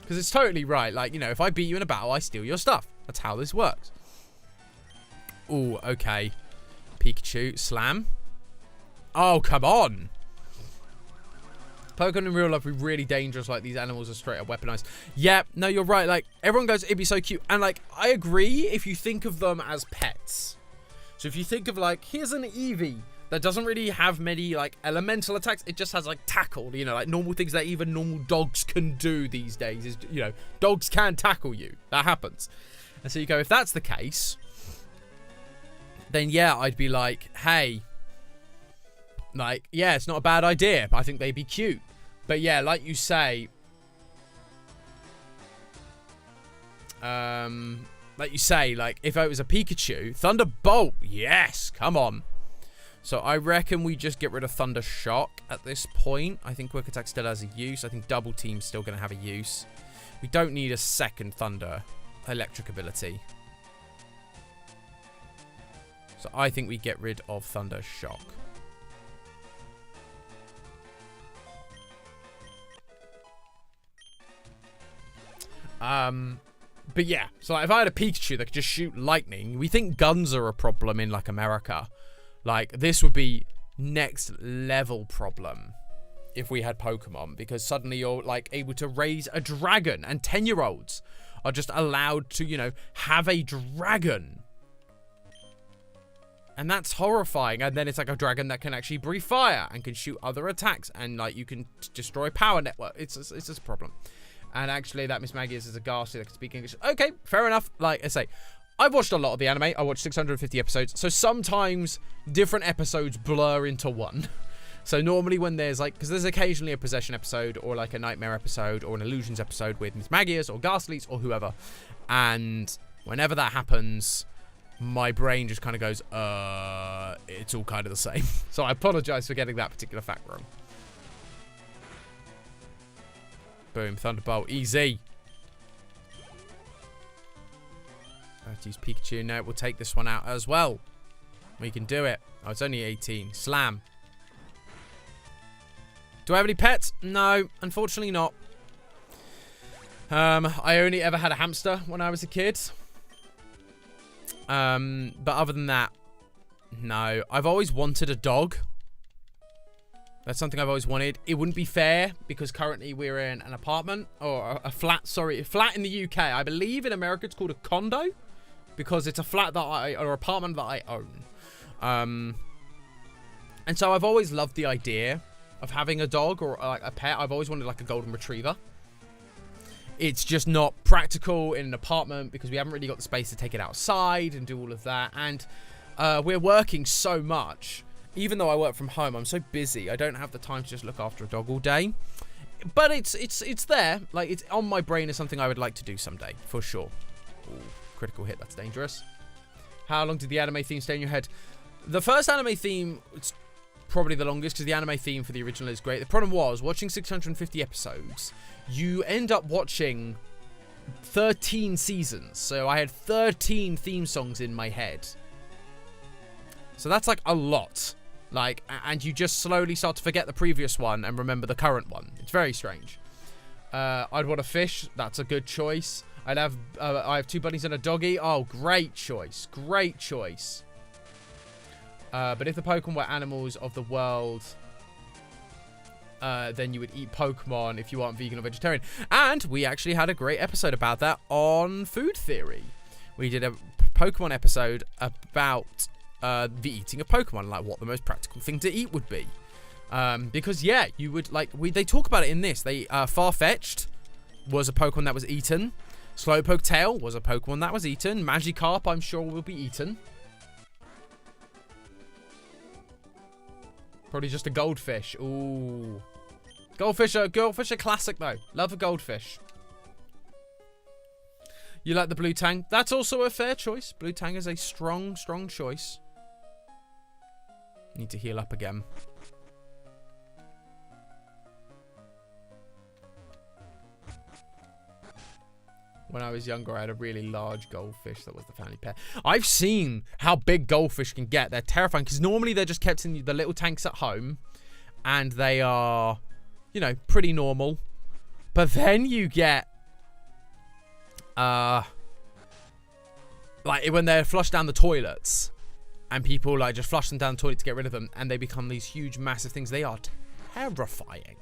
Because it's totally right. Like, you know, if I beat you in a battle, I steal your stuff. That's how this works. Ooh, okay. Pikachu. Slam. Oh, come on. Pokemon in real life are really dangerous. Like, these animals are straight up weaponized. Yeah, no, you're right. Like, everyone goes, it'd be so cute. And, like, I agree if you think of them as pets. So if you think of, like, here's an Eevee that doesn't really have many, like, elemental attacks. It just has, like, tackle, you know, like, normal things that even normal dogs can do these days. Is, you know, dogs can tackle you. That happens. And so you go, if that's the case, then, yeah, I'd be like, hey, like, yeah, it's not a bad idea. I think they'd be cute. But, yeah, like you say, like, if it was a Pikachu, Thunderbolt, yes, come on. So I reckon we just get rid of Thunder Shock at this point. I think Quick Attack still has a use. I think Double Team's still going to have a use. We don't need a second Thunder Electric ability. So I think we get rid of Thunder Shock. But yeah, so like, if I had a Pikachu that could just shoot lightning, we think guns are a problem in like America. Like, this would be next level problem if we had Pokemon, because suddenly you're like able to raise a dragon, and 10-year-olds are just allowed to, you know, have a dragon. And that's horrifying. And then it's like a dragon that can actually breathe fire and can shoot other attacks, and like you can destroy power network. It's just a problem. And actually that Miss Maggie is a Ghastly that can speak English. Okay, fair enough. Like I say, I've watched a lot of the anime. I watched 650 episodes. So sometimes different episodes blur into one. So normally when there's like, because there's occasionally a possession episode or like a nightmare episode or an illusions episode with Miss Magius or Ghastlies or whoever. And whenever that happens, my brain just kind of goes, it's all kind of the same. So I apologize for getting that particular fact wrong. Boom, Thunderbolt, easy. Let's use Pikachu. No, we'll take this one out as well. We can do it. Oh, it's only 18. Slam. Do I have any pets? No, unfortunately not. I only ever had a hamster when I was a kid. But other than that, no. I've always wanted a dog. That's something I've always wanted. It wouldn't be fair because currently we're in an apartment or a flat. Sorry, a flat in the UK. I believe in America it's called a condo because it's a flat that or apartment that I own. And so I've always loved the idea of having a dog or like a pet. I've always wanted like a golden retriever. It's just not practical in an apartment because we haven't really got the space to take it outside and do all of that. And we're working so much. Even though I work from home, I'm so busy. I don't have the time to just look after a dog all day. But it's there. Like, it's on my brain as something I would like to do someday, for sure. Ooh, critical hit. That's dangerous. How long did the anime theme stay in your head? The first anime theme, it's probably the longest because the anime theme for the original is great. The problem was, watching 650 episodes, you end up watching 13 seasons. So I had 13 theme songs in my head. So that's like a lot. Like, and you just slowly start to forget the previous one and remember the current one. It's very strange. I'd want a fish. That's a good choice. I have 2 bunnies and a doggy. Oh, great choice. Great choice. But if the Pokemon were animals of the world, then you would eat Pokemon if you aren't vegan or vegetarian. And we actually had a great episode about that on Food Theory. We did a Pokemon episode about the eating of Pokemon, like what the most practical thing to eat would be. Because yeah, you would like they talk about it in this. They Farfetch'd was a Pokemon that was eaten. Slowpoke Tail was a Pokemon that was eaten. Magikarp, I'm sure, will be eaten. Probably just a goldfish. Ooh, goldfish are classic though. Love a goldfish. You like the Blue Tang? That's also a fair choice. Blue Tang is a strong choice. Need to heal up again. When I was younger, I had a really large goldfish that was the family pet. I've seen how big goldfish can get. They're terrifying because normally they're just kept in the little tanks at home. And they are, you know, pretty normal. But then you get, like when they're flushed down the toilets. And people like just flush them down the toilet to get rid of them. And they become these huge, massive things. They are terrifying.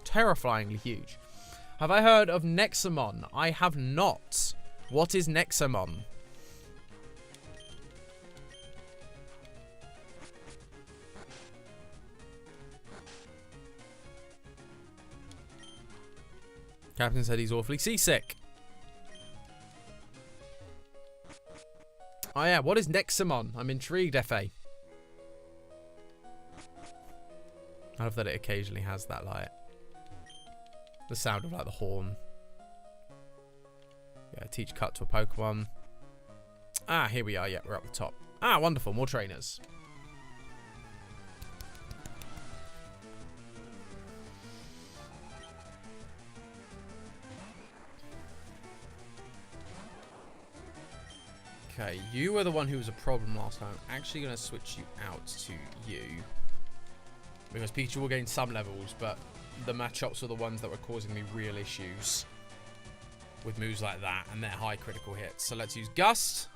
Terrifyingly huge. Have I heard of Nexamon? I have not. What is Nexamon? Captain said he's awfully seasick. Oh yeah, what is Nexamon? I'm intrigued, FA. I love that it occasionally has that like the sound of like the horn. Yeah, teach cut to a Pokemon. Ah, here we are. Yeah, we're up the top. Ah, wonderful. More trainers. Okay, you were the one who was a problem last time. I'm actually going to switch you out to you. Because Pikachu will gain some levels, but the Machops are the ones that were causing me real issues with moves like that and their high critical hits. So let's use Gust.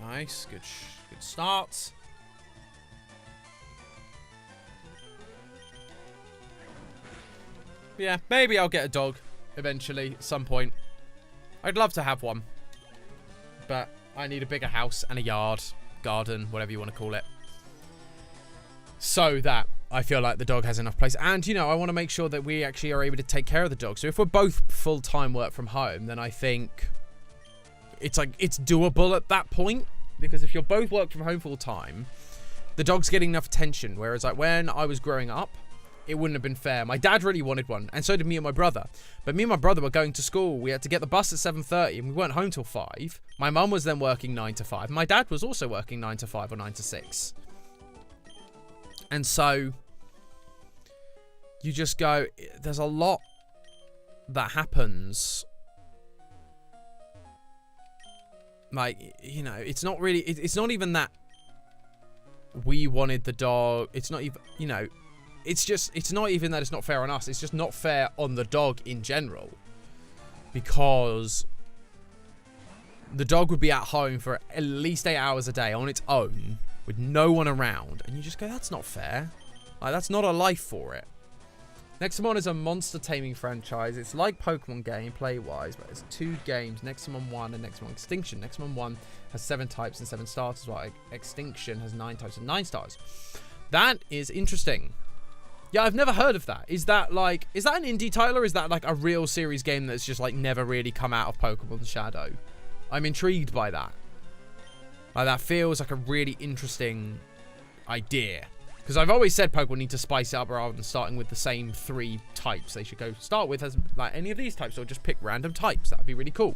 Nice, good start. Yeah, maybe I'll get a dog eventually at some point. I'd love to have one, but I need a bigger house and a yard, garden, whatever you want to call it, so that I feel like the dog has enough place. And, you know, I want to make sure that we actually are able to take care of the dog. So if we're both full-time work from home, then I think it's like, it's doable at that point. Because if you're both work from home full-time, the dog's getting enough attention. Whereas, like, when I was growing up, it wouldn't have been fair. My dad really wanted one, and so did me and my brother. But me and my brother were going to school. We had to get the bus at 7:30, and we weren't home till 5. My mum was then working 9 to 5. My dad was also working 9 to 5 or 9 to 6. And so you just go, there's a lot that happens. Like, you know, it's not really, it's not even that we wanted the dog. It's not even, you know, it's just, it's not even that it's not fair on us. It's just not fair on the dog in general. Because the dog would be at home for at least 8 hours a day on its own with no one around. And you just go, that's not fair. Like, that's not a life for it. Nexamon is a monster taming franchise. It's like Pokemon gameplay-wise, but it's 2 games, Nexamon 1 and Nexamon Extinction. Nexamon 1 has 7 types and 7 starters, while Extinction has 9 types and 9 stars. That is interesting. Yeah, I've never heard of that. Is that like, is that an indie title, or is that like a real series game that's just like never really come out of Pokemon Shadow? I'm intrigued by that. Like, that feels like a really interesting idea. Because I've always said Pokemon need to spice it up rather than starting with the same 3 types. They should go start with as like any of these types, or just pick random types. That would be really cool.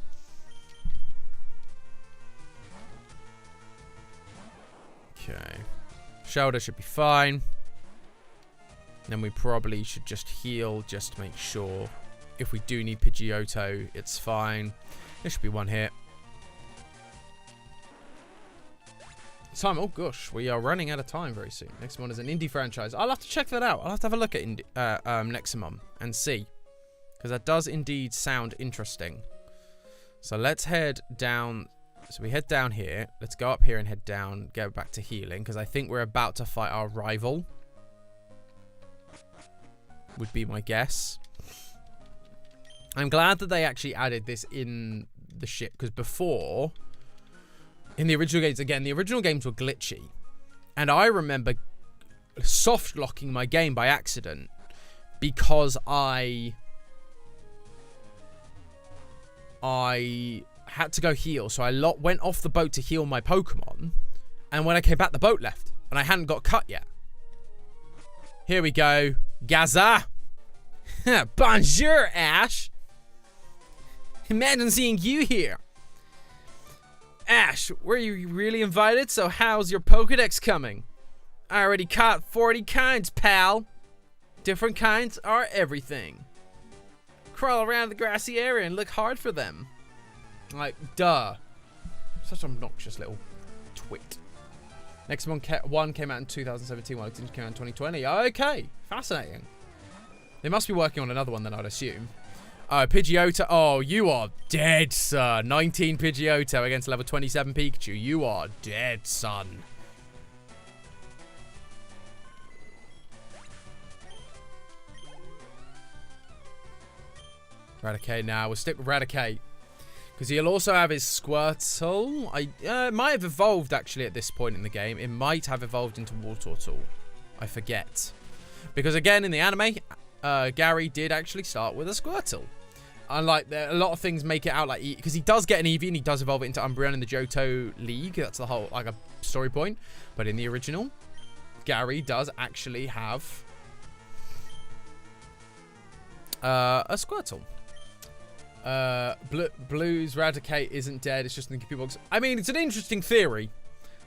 Okay. Shoulder should be fine. Then we probably should just heal just to make sure. If we do need Pidgeotto, it's fine. There should be one hit. Time. Oh gosh, we are running out of time very soon. Next one is an indie franchise. I'll have to check that out. I'll have to have a look at Nexamon and see, because that does indeed sound interesting. So let's head down. So we head down here. Let's go up here and head down. Go back to healing, because I think we're about to fight our rival. Would be my guess. I'm glad that they actually added this in the ship, because before, in the original games, again, the original games were glitchy. And I remember soft locking my game by accident because I had to go heal. So I went off the boat to heal my Pokemon. And when I came back, the boat left. And I hadn't got cut yet. Here we go. Gaza. Bonjour, Ash. Imagine seeing you here. Ash, were you really invited? So how's your Pokedex coming? I already caught 40 kinds, pal. Different kinds are everything. Crawl around the grassy area and look hard for them. Like, duh. Such an obnoxious little twit. Next one came out in 2017, while it came out in 2020. Okay, fascinating. They must be working on another one then, I'd assume. Pidgeotto. Oh, you are dead, sir. 19 Pidgeotto against level 27 Pikachu. You are dead, son. Raticate now. We'll stick with Raticate. Because he'll also have his Squirtle. It might have evolved, actually, at this point in the game. It might have evolved into Wartortle. I forget. Because, again, in the anime, Gary did actually start with a Squirtle. Unlike, a lot of things make it out like... Because he does get an Eevee and he does evolve it into Umbreon in the Johto League. That's the whole, like, a story point. But in the original, Gary does actually have a Squirtle. Blue's Raticate isn't dead. It's just in the computer box. I mean, it's an interesting theory.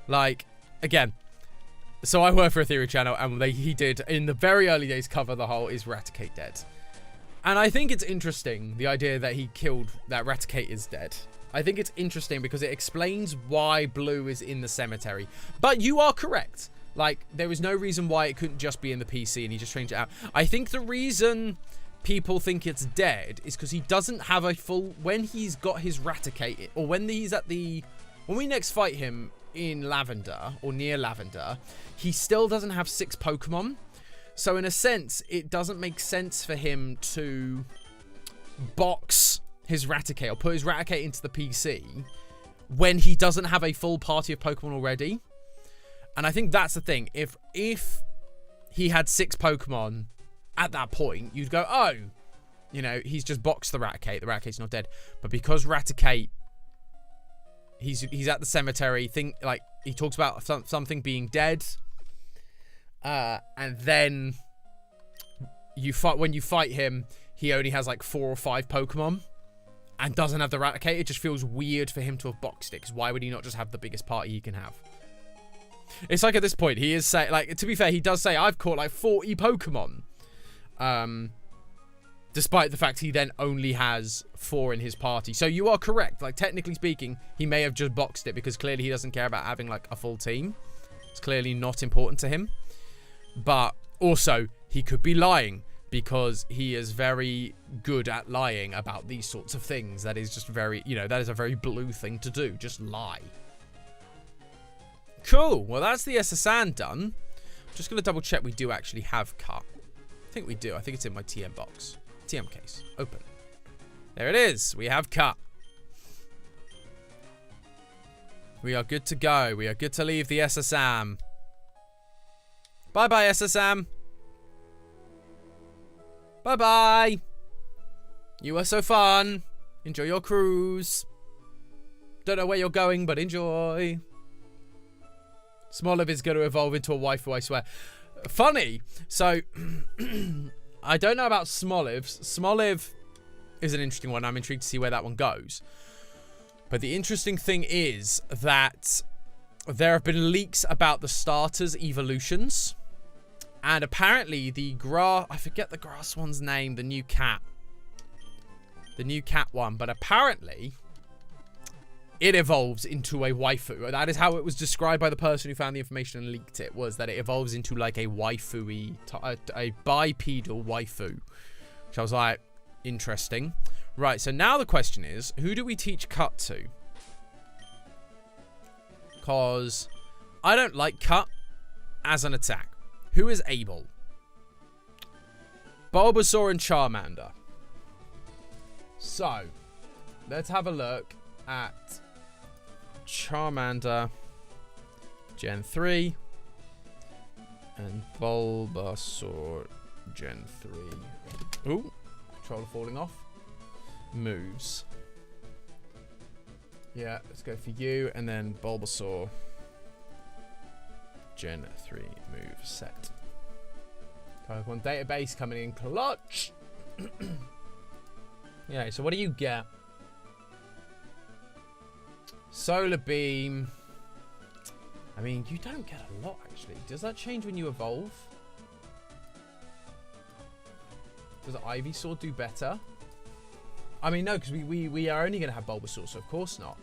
Like, again... So I work for a theory channel, and he did, in the very early days, cover the whole is Raticate dead. And I think it's interesting, the idea that he killed, that Raticate is dead. I think it's interesting because it explains why Blue is in the cemetery. But you are correct. Like, there was no reason why it couldn't just be in the PC and he just changed it out. I think the reason people think it's dead is because he doesn't have a full... When he's got his Raticate, or when he's at the... When we next fight him in Lavender, or near Lavender, he still doesn't have 6 Pokemon. So in a sense, it doesn't make sense for him to box his Raticate or put his Raticate into the PC when he doesn't have a full party of Pokemon already. And I think that's the thing. If he had 6 Pokemon at that point, you'd go, oh, you know, he's just boxed the Raticate. The Raticate's not dead. But because Raticate... He's at the cemetery. Like, he talks about something being dead, and then when you fight him, he only has like 4 or 5 Pokemon, and doesn't have the Raticate. It just feels weird for him to have boxed it. Because why would he not just have the biggest party he can have? It's like at this point he is saying, like, to be fair, he does say I've caught like 40 Pokemon. Despite the fact he then only has 4 in his party. So you are correct. Like, technically speaking, he may have just boxed it because clearly he doesn't care about having, like, a full team. It's clearly not important to him. But also, he could be lying because he is very good at lying about these sorts of things. That is just very, you know, that is a very Blue thing to do. Just lie. Cool. Well, that's the SSN done. Just going to double check we do actually have cut. I think we do. I think it's in my TM box. TM case. Open. There it is. We have cut. We are good to go. We are good to leave the SSM. Bye-bye, SSM. Bye-bye. You were so fun. Enjoy your cruise. Don't know where you're going, but enjoy. Smoliv is going to evolve into a waifu, I swear. Funny. So... I don't know about Smoliv. Smoliv is an interesting one. I'm intrigued to see where that one goes. But the interesting thing is that there have been leaks about the starters' evolutions. And apparently the I forget the grass one's name, the new cat. The new cat one. But apparently it evolves into a waifu. That is how it was described by the person who found the information and leaked it, was that it evolves into like a waifu-y, a bipedal waifu. Which I was like, interesting. Right, so now the question is, who do we teach Cut to? Because I don't like Cut as an attack. Who is able? Bulbasaur and Charmander. So, let's have a look at Charmander Gen 3 and Bulbasaur Gen 3. Ooh, controller falling off. Moves. Yeah, let's go for you and then Bulbasaur Gen 3 move set. Pokemon database coming in clutch. Yeah, so what do you get? Solar Beam. I mean, you don't get a lot, actually. Does that change when you evolve? Does Ivysaur do better? I mean, no, because we are only going to have Bulbasaur, so of course not.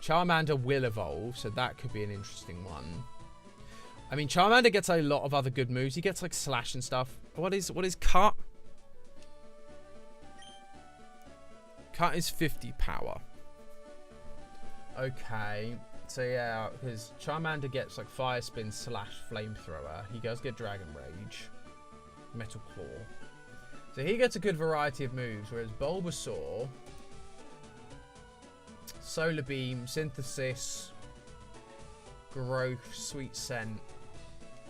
Charmander will evolve, so that could be an interesting one. I mean, Charmander gets a lot of other good moves. He gets, like, Slash and stuff. What is Cut? Cut is 50 power. Okay, so yeah, because Charmander gets like Fire Spin / Flamethrower. He does get Dragon Rage, Metal Claw. So he gets a good variety of moves, whereas Bulbasaur, Solar Beam, Synthesis, Growth, Sweet Scent,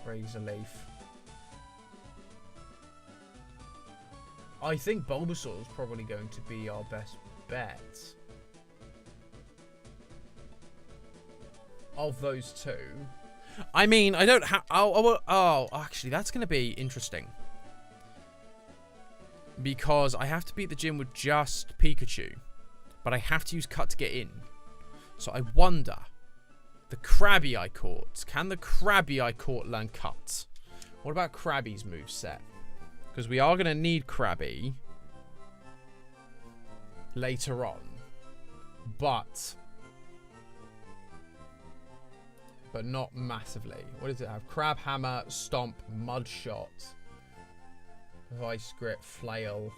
Razor Leaf. I think Bulbasaur is probably going to be our best bet of those two. I mean, I don't have... Oh, actually, that's going to be interesting. Because I have to beat the gym with just Pikachu. But I have to use Cut to get in. So I wonder... The Krabby I caught. Can the Krabby I caught learn Cut? What about Krabby's moveset? Because we are going to need Krabby later on. But not massively. What does it have? Crab Hammer, Stomp, Mud Shot, Vice Grip, Flail,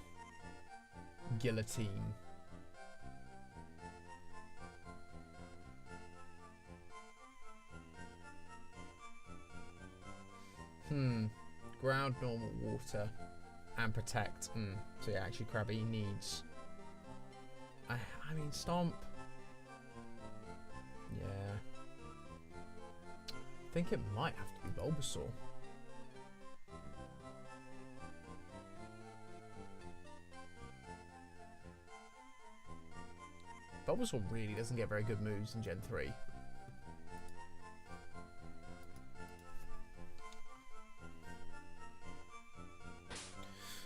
Guillotine. Ground, normal, water, and protect. So yeah, actually Krabby needs... I mean, Stomp. Yeah. I think it might have to be Bulbasaur. Bulbasaur really doesn't get very good moves in Gen 3.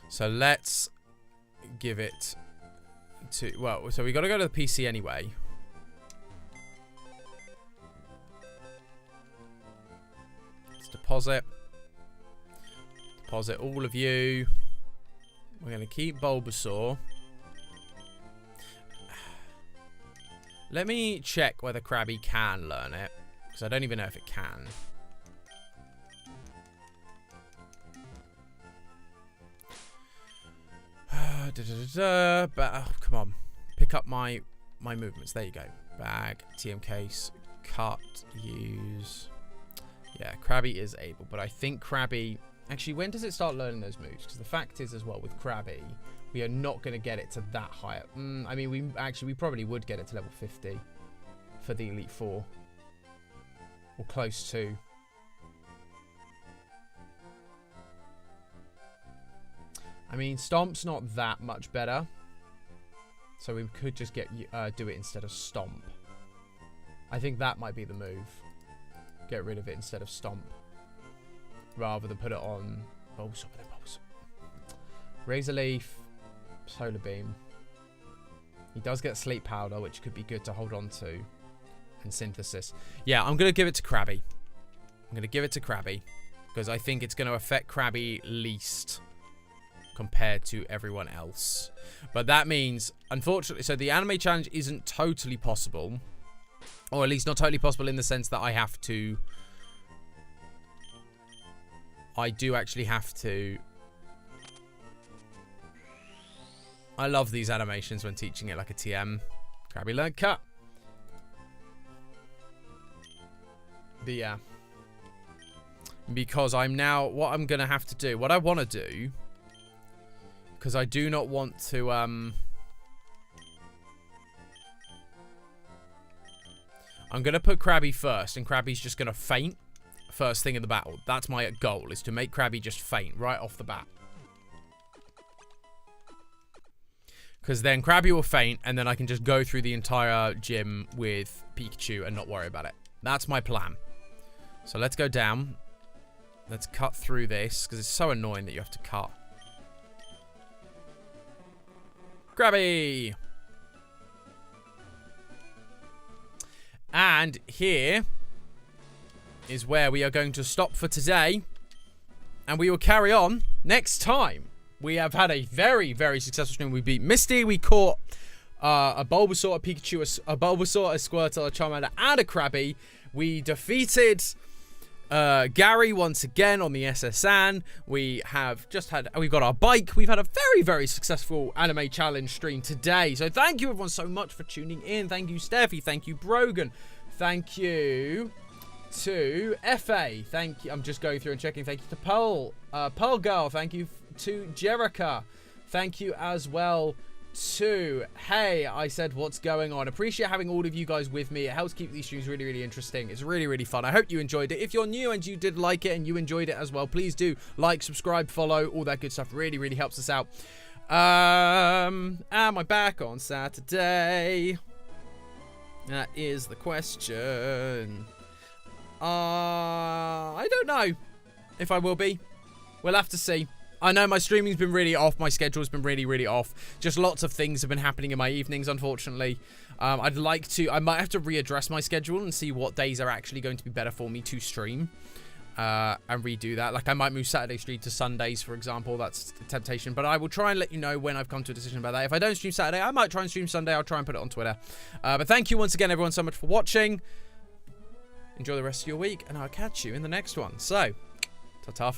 So let's give it to... Well, so we got to go to the PC anyway. Let's deposit. Deposit all of you. We're going to keep Bulbasaur. Let me check whether Krabby can learn it. Because I don't even know if it can. But, oh, come on. Pick up my movements. There you go. Bag, TM case, cut, use. Yeah, Krabby is able. But I think Krabby... Actually, when does it start learning those moves? Because the fact is as well, with Krabby, we are not going to get it to that high. I mean, we probably would get it to level 50 for the Elite Four. Or close to. I mean, Stomp's not that much better. So we could just do it instead of Stomp. I think that might be the move. Get rid of it instead of Stomp. Rather than put it on Bulbasaur. Razor Leaf. Solar Beam. He does get Sleep Powder, which could be good to hold on to. And Synthesis. Yeah, I'm going to give it to Krabby. I'm going to give it to Krabby. because I think it's going to affect Krabby least compared to everyone else. But that means, unfortunately, so the anime challenge isn't totally possible, or at least not totally possible in the sense that I do actually have to. I love these animations when teaching it like a TM. Krabby learn cut. But yeah. Because I'm now, what I'm going to have to do, what I want to do, because I do not want to, I'm going to put Krabby first, and Krabby's just going to faint first thing in the battle. That's my goal, is to make Krabby just faint right off the bat. Because then Krabby will faint, and then I can just go through the entire gym with Pikachu and not worry about it. That's my plan. So let's go down. Let's cut through this, because it's so annoying that you have to cut. Krabby! And here is where we are going to stop for today. And we will carry on next time. We have had a very, very successful stream. We beat Misty. We caught a Bulbasaur, a Pikachu, a Bulbasaur, a Squirtle, a Charmander, and a Krabby. We defeated Gary once again on the SSN. We have just had, we've got our bike. We've had a very, very successful anime challenge stream today. So thank you everyone so much for tuning in. Thank you, Steffi. Thank you, Brogan. Thank you to FA. Thank you. I'm just going through and checking. Thank you to Pearl Girl. Thank you to Jerica. Thank you as well to Hey, I said what's going on. Appreciate having all of you guys with me. It helps keep these streams really, really interesting. It's really, really fun. I hope you enjoyed it. If you're new and you did like it and you enjoyed it as well, please do like, subscribe, follow, all that good stuff. Really, really helps us out. Am I back on Saturday? That is the question. I don't know if I will be. We'll have to see. I know my streaming's been really off. My schedule's been really, really off. Just lots of things have been happening in my evenings, unfortunately. I might have to readdress my schedule and see what days are actually going to be better for me to stream. And redo that. Like, I might move Saturday stream to Sundays, for example. That's a temptation. But I will try and let you know when I've come to a decision about that. If I don't stream Saturday, I might try and stream Sunday. I'll try and put it on Twitter. But thank you once again, everyone, so much for watching. Enjoy the rest of your week, and I'll catch you in the next one. So, ta-ta for